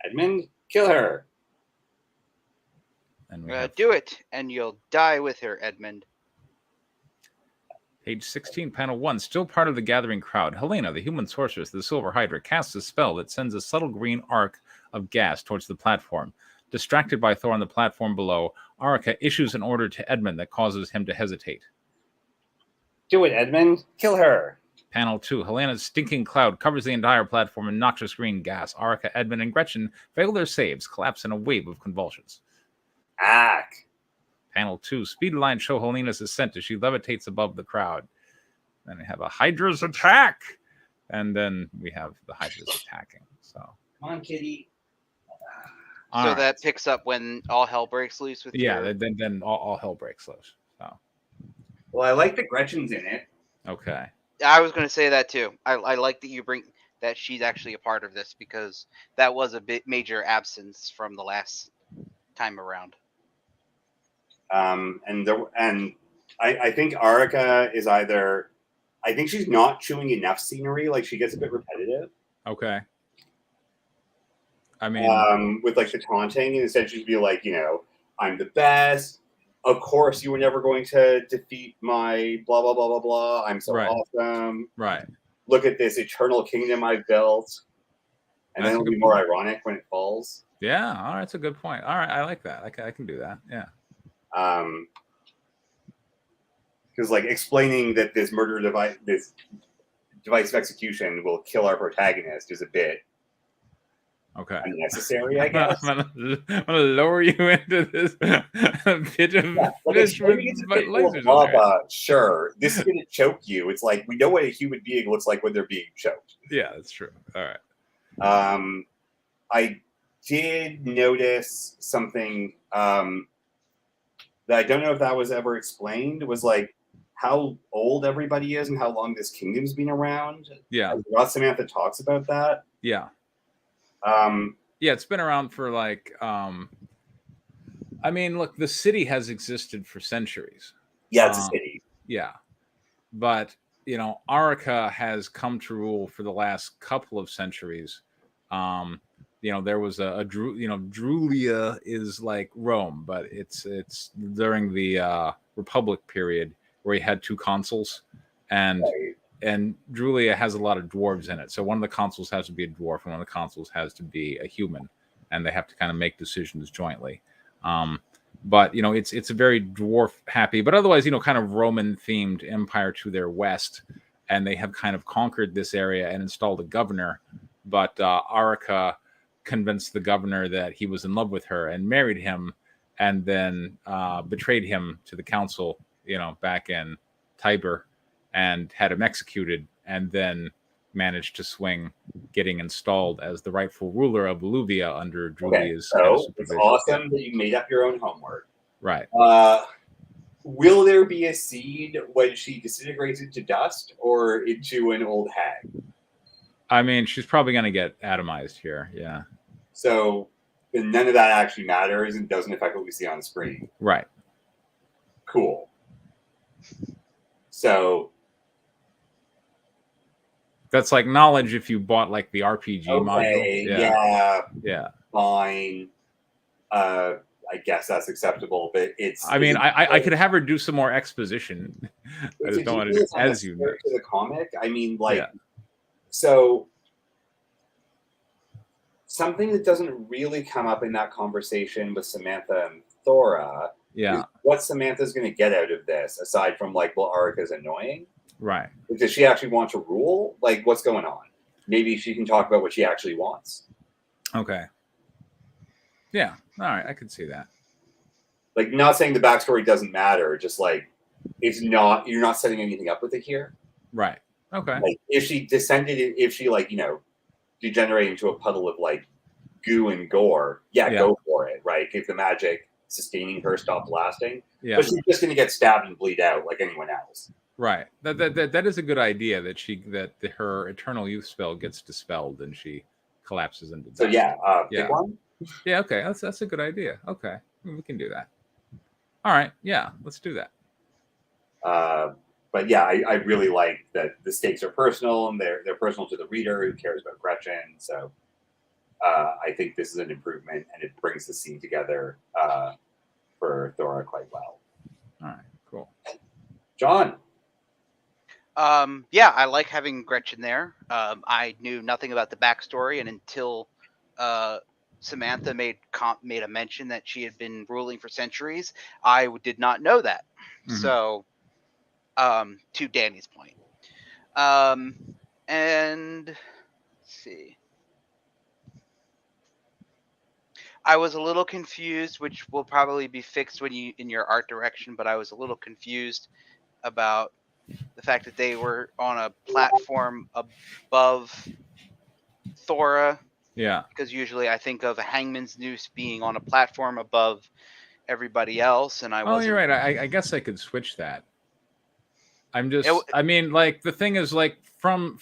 Edmund, kill her. And Do it, and you'll die with her, Edmund. Page 16, panel 1. Still part of the gathering crowd, Helena, the human sorceress of the Silver Hydra, casts a spell that sends a subtle green arc of gas towards the platform. Distracted by Thor on the platform below, Arca issues an order to Edmund that causes him to hesitate. Do it, Edmund. Kill her. Panel 2. Helena's stinking cloud covers the entire platform in noxious green gas. Arca, Edmund, and Gretchen fail their saves, collapse in a wave of convulsions. Ack. Panel 2. Speed lines show Helena's ascent as she levitates above the crowd. Then we have a Hydra's attack. And then we have the Hydra's attacking. So come on, kitty. So that picks up when all hell breaks loose with then all hell breaks loose. So. Well, I like that Gretchen's in it. Okay. I was going to say that too. I like that you bring that she's actually a part of this because that was a bit major absence from the last time around. And I think Arca is either, I think she's not chewing enough scenery. Like she gets a bit repetitive. Okay. I mean, with like the taunting, and instead she'd be like, you know, I'm the best. Of course, you were never going to defeat my blah blah blah blah blah. I'm so awesome. Right. Look at this eternal kingdom I've built. And then it'll be more ironic when it falls. Yeah, all right, that's a good point. All right, I like that. I can do that. Yeah. Because like explaining that this murder device, this device of exexecution will kill our protagonist is a bit unnecessary, I guess. I'm gonna lower you into this pit of fish with lasers. Lava, sure. This is gonna choke you. It's like we know what a human being looks like when they're being choked. Yeah, that's true. All right. I did notice something that I don't know if that was ever explained. It was like how old everybody is and how long this kingdom's been around. Yeah. Samantha talks about that. Yeah. Yeah, it's been around for like I mean, look, the city has existed for centuries. Yeah, it's a city. Yeah. But, you know, Arca has come to rule for the last couple of centuries. You know, there was a Drulia is like Rome, but it's during the Republic period where you had two consuls, and Drulia has a lot of dwarves in it. So one of the consuls has to be a dwarf, and one of the consuls has to be a human, and they have to kind of make decisions jointly. But you know, it's a very dwarf happy, but otherwise, you know, kind of Roman themed empire to their west, and they have kind of conquered this area and installed a governor. But Arca convinced the governor that he was in love with her and married him, and then betrayed him to the council, you know, back in Tiber, and had him executed, and then managed to swing getting installed as the rightful ruler of Alluvia under Drulia's so it's awesome that you made up your own homework. Right. Will there be a seed when she disintegrates into dust or into an old hag? I mean, she's probably going to get atomized here. Yeah. So none of that actually matters and doesn't affect what we see on screen. Right. Cool. So that's like knowledge if you bought like the RPG module. Yeah. Fine. I guess that's acceptable, but it's. I mean, I could have her do some more exposition. I just don't want to do as you know. To the comic. I mean, like, so something that doesn't really come up in that conversation with Samantha and Thora. Yeah. Is what Samantha's going to get out of this, aside from like, well, Arca's annoying. Right. Does she actually want to rule? Like, what's going on? Maybe she can talk about what she actually wants. Okay. Yeah. All right. I could see that. Like, not saying the backstory doesn't matter. Just like, it's not. You're not setting anything up with it here. Right. Okay. Like, if she descended, if she like, you know, degenerated into a puddle of like goo and gore, go for it, right? If the magic sustaining her stopped lasting, but she's just going to get stabbed and bleed out like anyone else. Right. That is a good idea, that her eternal youth spell gets dispelled and she collapses into dust. So pick one. Yeah. Okay. That's a good idea. Okay, we can do that. All right. Yeah. Let's do that. But yeah, I really like that the stakes are personal and they're personal to the reader who cares about Gretchen. So I think this is an improvement and it brings the scene together for Thora quite well. All right, cool. John. Yeah, I like having Gretchen there. I knew nothing about the backstory, and until Samantha made a mention that she had been ruling for centuries, I did not know that. Mm-hmm. So, to Danny's point, and let's see. I was a little confused, which will probably be fixed when you in your art direction, but I was a little confused about the fact that they were on a platform above Thora. Yeah. Because usually I think of a hangman's noose being on a platform above everybody else, and you're right. I guess I could switch that. I mean, like, the thing is, like, from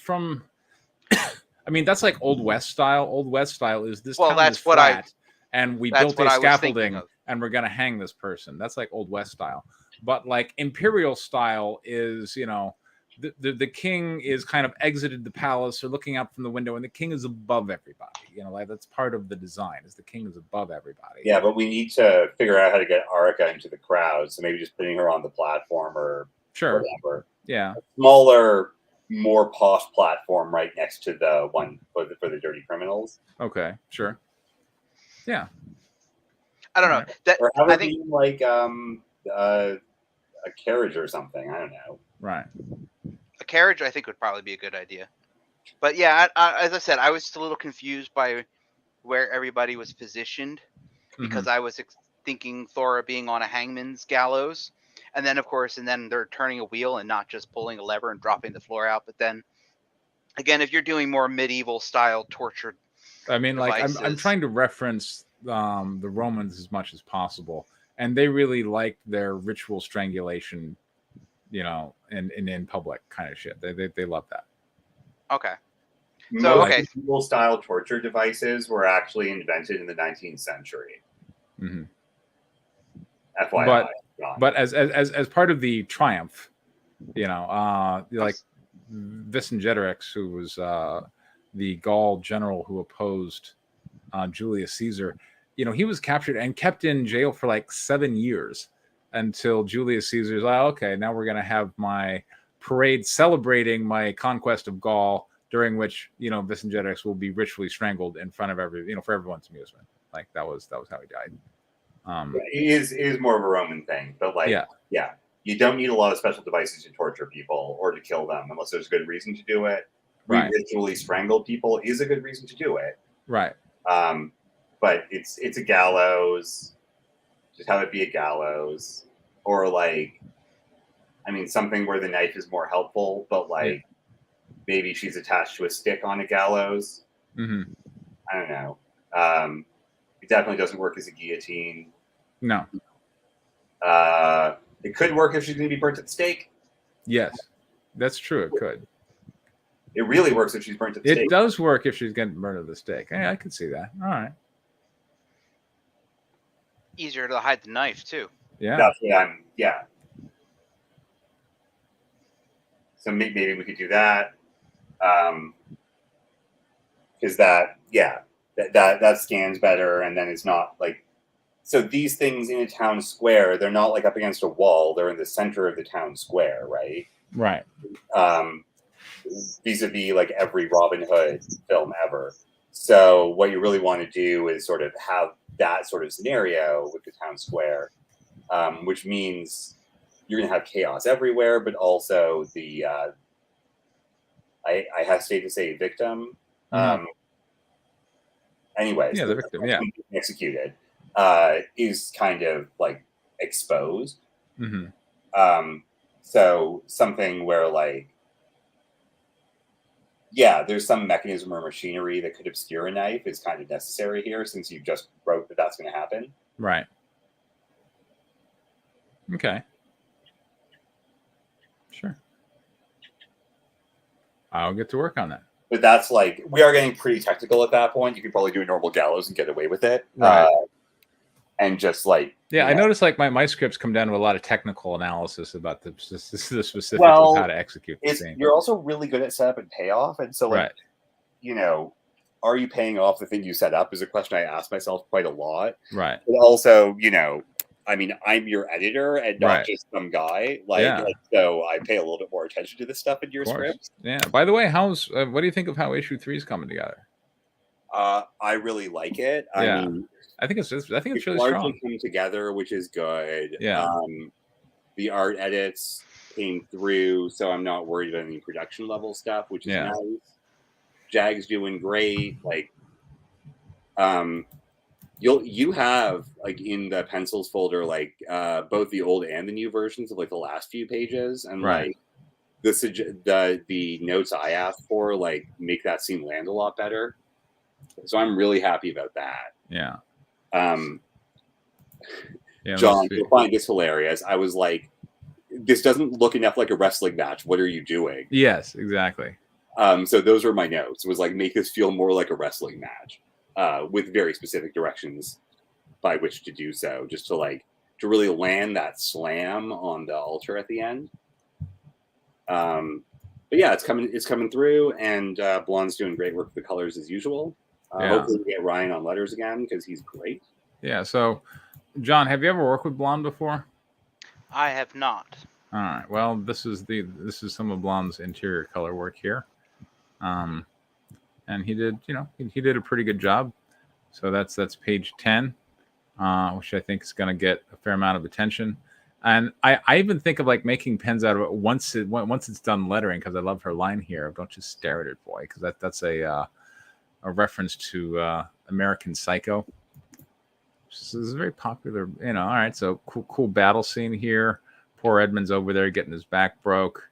I mean, that's like Old West style. Old West style is this town is flat, and we built a scaffolding, and we're gonna hang this person. That's like Old West style. But like Imperial style is, the king is kind of exited the palace or looking out from the window, and the king is above everybody. Like that's part of the design, is the king is above everybody. Yeah, but we need to figure out how to get Arika into the crowd. So maybe just putting her on the platform or whatever. Yeah, a smaller, more posh platform right next to the one for the dirty criminals. Okay, sure. Yeah, I don't know. Or have it be like a carriage or something. I don't know. Right. A carriage, I think, would probably be a good idea. But yeah, as I said, I was still a little confused by where everybody was positioned because I was thinking Thora being on a hangman's gallows. And then, of course, they're turning a wheel and not just pulling a lever and dropping the floor out. But then, again, if you're doing more medieval style torture, I mean, devices, like I'm trying to reference the Romans as much as possible. And they really like their ritual strangulation, in public kind of shit. They love that. Okay. So, medieval style torture devices were actually invented in the 19th century. Mm-hmm. FYI. But as part of the triumph, like Vercingetorix, who was the Gaul general who opposed Julius Caesar, he was captured and kept in jail for like 7 years until Julius Caesar's like, okay, now we're going to have my parade celebrating my conquest of Gaul, during which, Vercingetorix will be ritually strangled in front of for everyone's amusement. Like that was how he died. It is more of a Roman thing, but you don't need a lot of special devices to torture people or to kill them unless there's a good reason to do it. Right. Ritually strangle people is a good reason to do it. Right. But it's a gallows. Just have it be a gallows, or something where the knife is more helpful, but maybe she's attached to a stick on a gallows. Mm-hmm. I don't know. It definitely doesn't work as a guillotine. No. It could work if she's going to be burnt at the stake. Yes, that's true. It could. It really works if she's burnt at the stake. It does work if she's getting burnt at the stake. I could see that. All right. Easier to hide the knife too. Yeah. Yeah. So maybe we could do that. Because that scans better, and then it's not like. So these things in a town square, they're not like up against a wall. They're in the center of the town square, right? Right. Vis-a-vis like every Robin Hood film ever. So what you really want to do is sort of have that sort of scenario with the town square, which means you're going to have chaos everywhere, but also the I hesitate to say victim. Anyways, the victim, executed is kind of like exposed. Mm-hmm. So something where Yeah, there's some mechanism or machinery that could obscure a knife is kind of necessary here since you just wrote that that's going to happen. Right. Okay. Sure. I'll get to work on that. But that's like, we are getting pretty technical at that point. You could probably do a normal gallows and get away with it. Right. And just like... Yeah, I noticed like my scripts come down to a lot of technical analysis about the specifics of how to execute the scene. You're also really good at setup and payoff. And so, like, you know, are you paying off the thing you set up is a question I ask myself quite a lot. Right. But also, you know, I mean, I'm your editor and not just some guy. Like, so I pay a little bit more attention to this stuff in your scripts. Yeah. By the way, what do you think of how issue 3 is coming together? I really like it. Yeah. I mean, I think it's really strong. Largely come together, which is good. Yeah. The art edits came through, so I'm not worried about any production level stuff, which is nice. Jag's doing great. Like, you have like in the pencils folder like both the old and the new versions of like the last few pages, and like the notes I asked for like make that scene land a lot better. So I'm really happy about that. Yeah. John, you'll find this hilarious. I was like, this doesn't look enough like a wrestling match. What are you doing? Yes, exactly. So those were my notes. It was like, make this feel more like a wrestling match with very specific directions by which to do so, just to really land that slam on the altar at the end. But yeah, it's coming through, and Blonde's doing great work with the colors as usual. Hopefully we get Ryan on letters again because he's great. Yeah. So, John, have you ever worked with Blonde before? I have not. All right. Well, this is some of Blonde's interior color work here, and he did a pretty good job. So that's page 10, which I think is going to get a fair amount of attention. And I even think of like making pens out of it once it's done lettering, because I love her line here of "Don't just stare at it, boy," because that's a reference to American Psycho. This is very popular, All right, so cool battle scene here. Poor Edmund's over there getting his back broke.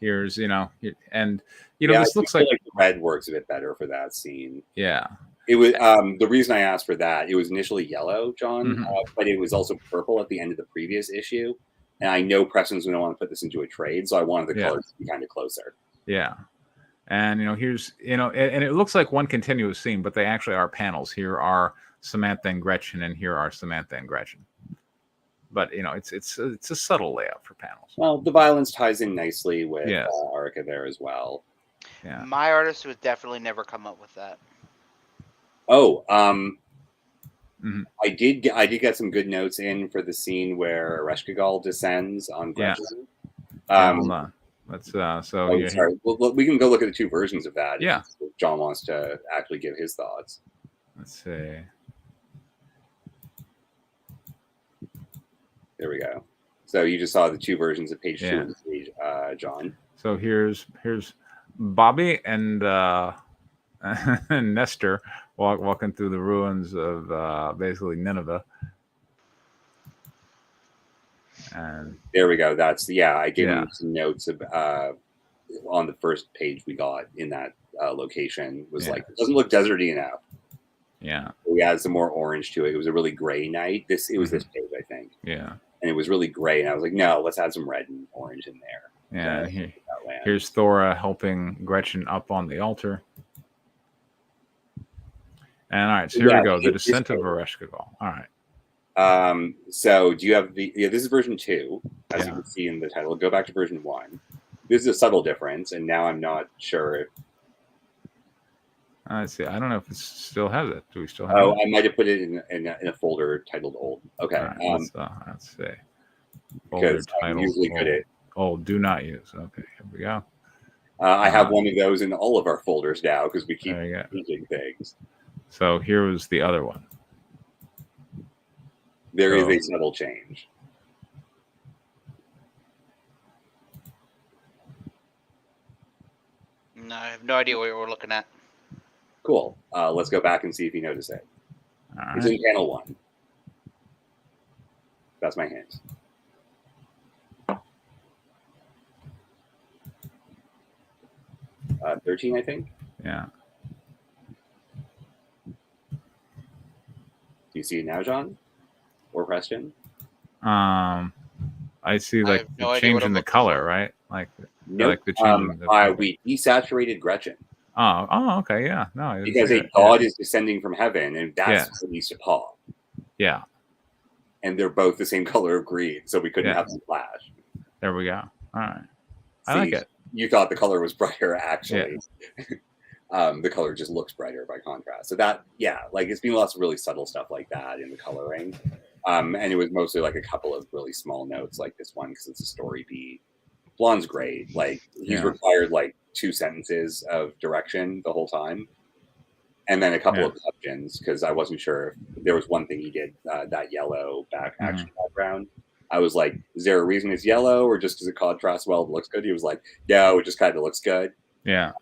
Here's this looks like the red works a bit better for that scene. Yeah. It was the reason I asked for that. It was initially yellow, John, but it was also purple at the end of the previous issue. And I know Preston's going to want to put this into a trade, so I wanted the colors to be kind of closer. Yeah, and here's and it looks like one continuous scene, but they actually are panels. Here are Samantha and Gretchen, and here are Samantha and Gretchen. But it's a subtle layout for panels. Well, the violence ties in nicely with Arica there as well. Yeah, my artist would definitely never come up with that. Oh, I did get some good notes in for the scene where Ereshkigal descends on Gretchen. Hold on. Let's sorry. Well, we can go look at the two versions of that. Yeah, if John wants to actually give his thoughts. Let's see. There we go. So you just saw the two versions of page 2 of the page, John. So here's Bobby and Nestor walking through the ruins of basically Nineveh. And there we go. That's I gave him some notes on the first page we got in that location. Was like, it doesn't look deserty enough. Yeah, we added some more orange to it. It was a really gray night. This page, I think. Yeah, and it was really gray. And I was like, no, let's add some red and orange in there. Yeah, here's Thora helping Gretchen up on the altar. And all right, so here we go. The Descent of Ereshkigal. All right. So do you have this is version 2, as you can see in the title. Go back to version 1. This is a subtle difference, and now I'm not sure if let's see. I don't know if it still has it. Do we still have it? I might have put it in a folder titled old. Okay. Right, let's see. Folder titled usually old. Good at old. Do not use. Okay, here we go. I have one of those in all of our folders now because we keep using things. So here was the other one. There is a subtle change. No, I have no idea what we're looking at. Cool. Let's go back and see if you notice it. Right. It's in panel 1. That's my hint. 13, I think. Yeah. Do you see it now, John? Or Preston? I see I like have the no idea change what in I'm the looking color, for. right? Like Nope. the change in the We desaturated Gretchen. Oh, okay, yeah. No, I didn't Because see a that. god is descending from heaven, and that's Yeah. what needs to pop. Yeah. And they're both the same color of green, so we couldn't Yeah. have them clash. There we go. All right. I See, like it. You thought the color was brighter, actually. The color just looks brighter by contrast. So that, like it's been lots of really subtle stuff like that in the coloring. And it was mostly like a couple of really small notes like this one because it's a story beat. Blonde's great. Like he's required like 2 sentences of direction the whole time. And then a couple of questions because I wasn't sure if there was one thing he did, that yellow action background. I was like, is there a reason it's yellow or just because it contrasts well, it looks good? He was like, no, it just kind of looks good. Yeah.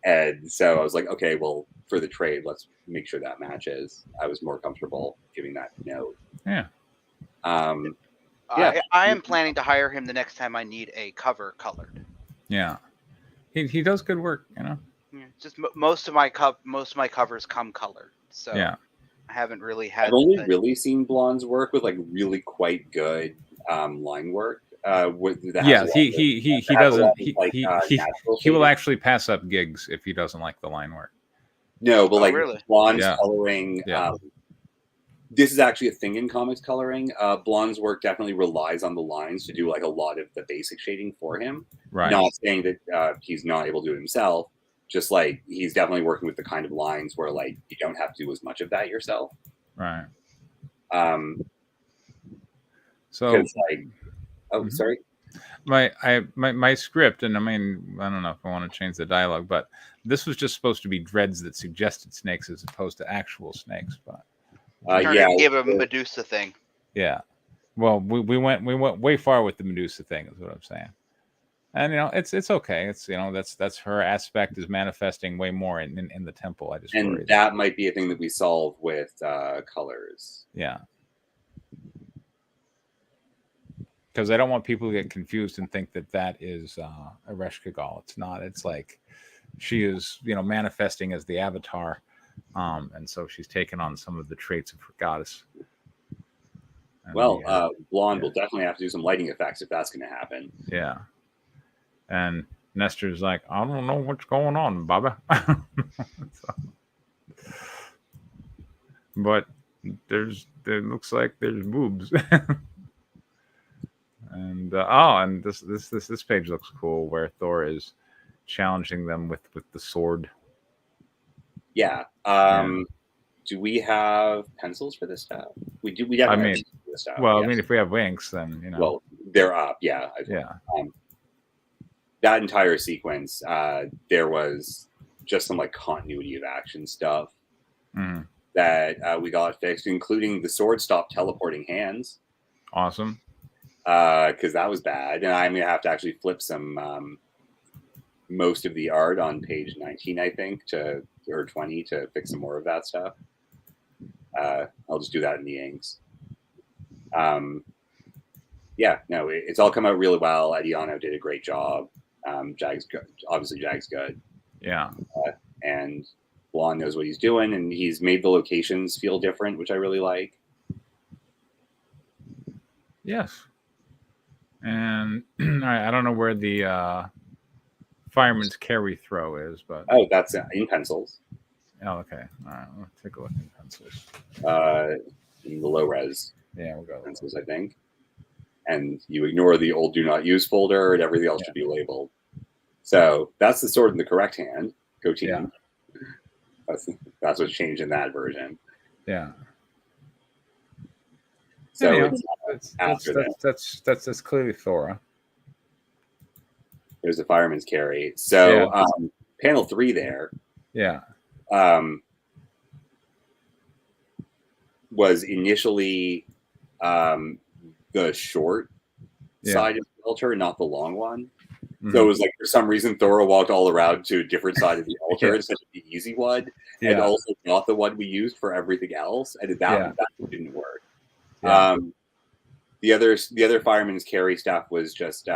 And so I was like, okay, well, for the trade, let's make sure that matches. I was more comfortable giving that note. Yeah. I am planning to hire him the next time I need a cover colored. Yeah. He does good work, you know. Yeah, just most of my covers come colored, so I haven't really had. I've only really seen Blonde's work with like really quite good line work. He doesn't. He will actually pass up gigs if he doesn't like the line work. No, but like really? Blonde's coloring. This is actually a thing in comics coloring. Blonde's work definitely relies on the lines to do like a lot of the basic shading for him. Right. Not saying that he's not able to do it himself. Just like he's definitely working with the kind of lines where like you don't have to do as much of that yourself. Right. So like, sorry. My script, and I mean, I don't know if I want to change the dialogue, but this was just supposed to be dreads that suggested snakes as opposed to actual snakes. But give a Medusa thing. Yeah. Well, we went way far with the Medusa thing, is what I'm saying. And you know, it's okay. It's that's her aspect is manifesting way more in the temple. I just worried. That might be a thing that we solve with colors. Yeah. Because I don't want people to get confused and think that is Eresh Kigal. It's not. It's like she is, manifesting as the avatar, and so she's taken on some of the traits of her goddess. And Blonde will definitely have to do some lighting effects if that's going to happen. Yeah. And Nestor's like, I don't know what's going on, Baba. But there looks like there's boobs. And and this page looks cool where Thor is challenging them with the sword. Yeah. Do we have pencils for this stuff? We do. We definitely have pencils for this stuff. Well, yes. I mean, if we have inks, then Well, they're up. Yeah. That entire sequence, there was just some like continuity of action stuff that we got fixed, including the sword stopped teleporting hands. Awesome. Because that was bad, and I'm gonna have to actually flip some most of the art on page 19, I think, or 20 to fix some more of that stuff. I'll just do that in the inks. It's all come out really well. Ediano did a great job. Jag's good. Obviously, Jag's good. Yeah. And Blonde knows what he's doing, and he's made the locations feel different, which I really like. Yes. And I don't know where the fireman's carry throw is, but that's in pencils. Oh, okay. All right, let's take a look in pencils. In the low res. Yeah, we'll go pencils, I think. And you ignore the old do not use folder, and everything else should be labeled. So that's the sword in the correct hand. Go team. Yeah. That's what's changed in that version. Yeah. So anyhow, that's clearly Thora. There's a fireman's carry. So panel 3 there. Yeah. Was initially the short side of the altar, not the long one. So it was like for some reason Thora walked all around to a different side of the altar instead of the easy one, and also not the one we used for everything else, and that didn't work. Yeah. The other fireman's carry stuff was just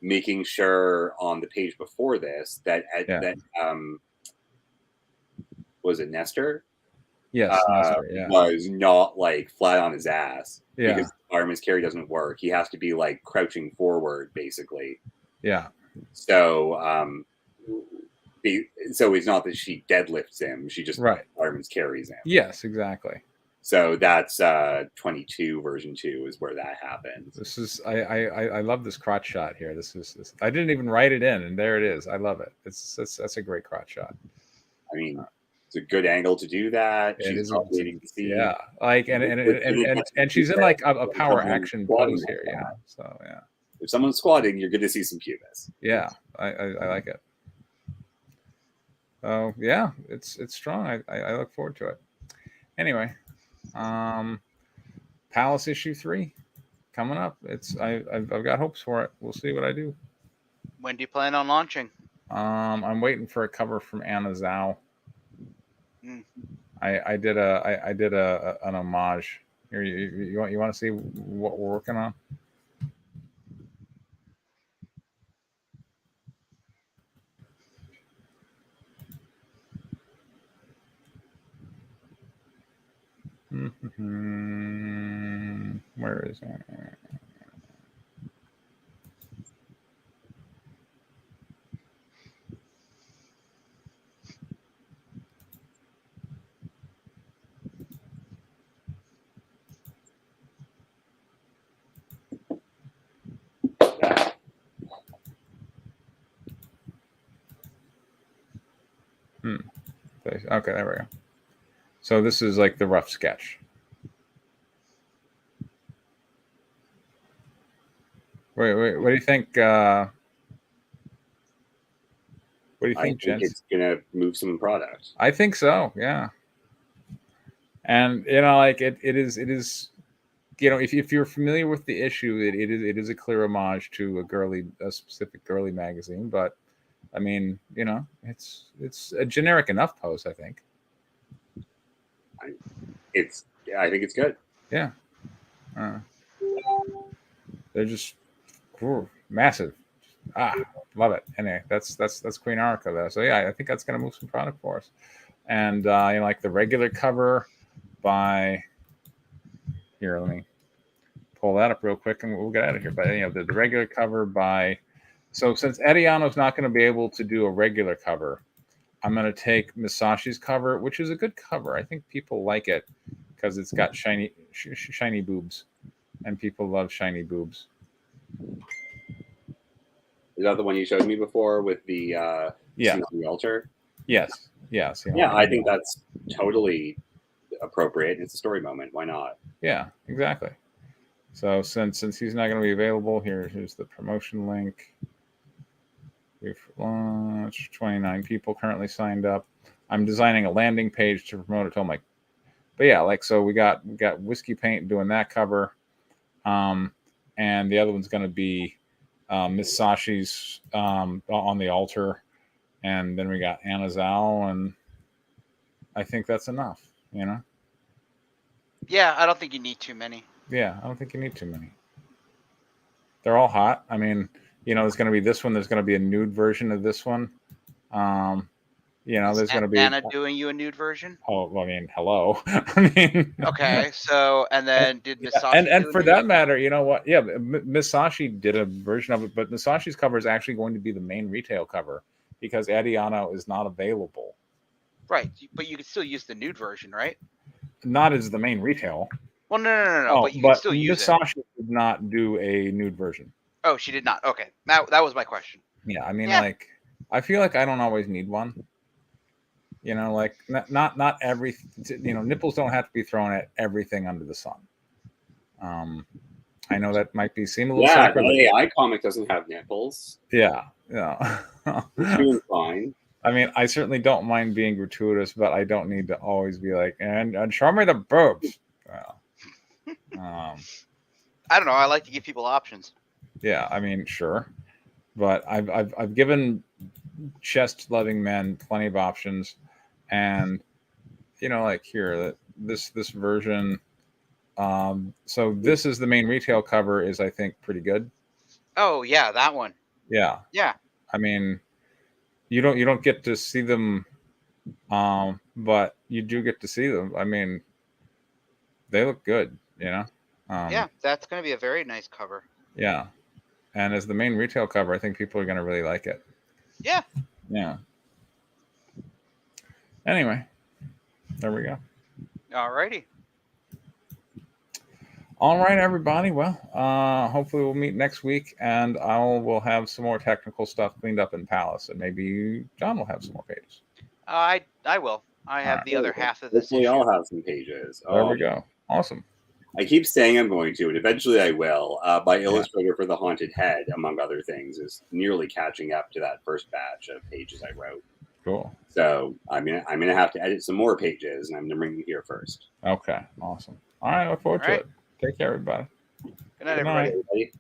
making sure on the page before this that was it Nestor? Yes, Nestor, yeah. Was not like flat on his ass Yeah. because fireman's carry doesn't work. He has to be like crouching forward, basically. Yeah. So, so it's not that she deadlifts him; she just fireman's carries him. Yes, exactly. So that's 22 version 2 is where that happens. This is I love this crotch shot here. This I didn't even write it in, and there it is. I love it. That's a great crotch shot. I mean, it's a good angle to do that. She's not waiting to see. Yeah, like and she's in like a power action pose here. Yeah, so yeah. If someone's squatting, you're going to see some pubis. Yeah, I like it. Oh yeah, it's strong. I look forward to it. Anyway, Palace issue 3 coming up. I've got hopes for it. We'll see what I do. When do you plan on launching? I'm waiting for a cover from Anna Zhao. Mm. I did an homage. Here, you want to see what we're working on? Where is it? Okay, there we go. So this is like the rough sketch. Wait, what do you think? What do you think, Jen? It's gonna move some product. I think so. Yeah. And like it is. If you're familiar with the issue, it is a clear homage to a specific girly magazine. But I mean, it's a generic enough pose, I think. I think it's good. Yeah. They're just massive. Love it. Anyway, that's Queen Arica though. So yeah, I think that's gonna move some product for us. And like the regular cover by here, let me pull that up real quick and we'll get out of here. But the regular cover by, so since Ediano's not going to be able to do a regular cover, I'm going to take Misashi's cover, which is a good cover. I think people like it because it's got shiny boobs, and people love shiny boobs. Is that the one you showed me before with the the altar? Yes. Yeah, I think that's totally appropriate. It's a story moment. Why not? Yeah, exactly. So since he's not going to be available, here's the promotion link. We've launched 29 people currently signed up. I'm designing a landing page to promote it. But yeah, like so we got Whiskey Paint doing that cover, and the other one's going to be Miss Sashi's on the altar, and then we got Anna Zhao, and I think that's enough. Yeah, I don't think you need too many. Yeah, I don't think you need too many. They're all hot. I mean, there's going to be this one. There's going to be a nude version of this one. There's going to be Anna doing you a nude version. Oh, well, I mean, hello. I mean, okay. So, and then did Misashi? And for that matter, you know what? Yeah, Misashi did a version of it, but Misashi's cover is actually going to be the main retail cover because Adiano is not available. Right, but you can still use the nude version, right? Not as the main retail. Well, no. But you can still use it. Misashi did not do a nude version. Oh, she did not. Okay, that was my question. Yeah, I mean, like, I feel like I don't always need one. Like not every. Nipples don't have to be thrown at everything under the sun. I know that might seem a little sacrilege. Yeah, iComic doesn't have nipples. Yeah. It's doing fine. I mean, I certainly don't mind being gratuitous, but I don't need to always be like, and show me the boobs. I don't know. I like to give people options. Yeah, I mean, sure, but I've given chest-loving men plenty of options, and like here, this version. So this is the main retail cover is I think pretty good. Oh yeah, that one. Yeah. Yeah. I mean, you don't get to see them, but you do get to see them. I mean, they look good, you know. Yeah, that's going to be a very nice cover. Yeah, and as the main retail cover, I think people are going to really like it. Yeah. Yeah. Anyway, there we go. Alrighty. All right, everybody. Well, hopefully we'll meet next week, and we'll have some more technical stuff cleaned up in Palace, and maybe John will have some more pages. I will. I have the other half of this Hopefully issue. I'll have some pages. There we go. Awesome. I keep saying I'm going to, and eventually I will. My illustrator for The Haunted Head, among other things, is nearly catching up to that first batch of pages I wrote. Cool. So I'm gonna have to edit some more pages, and I'm gonna bring you here first. Okay. Awesome. All right. I look forward to it. Take care, everybody. Good night, everybody.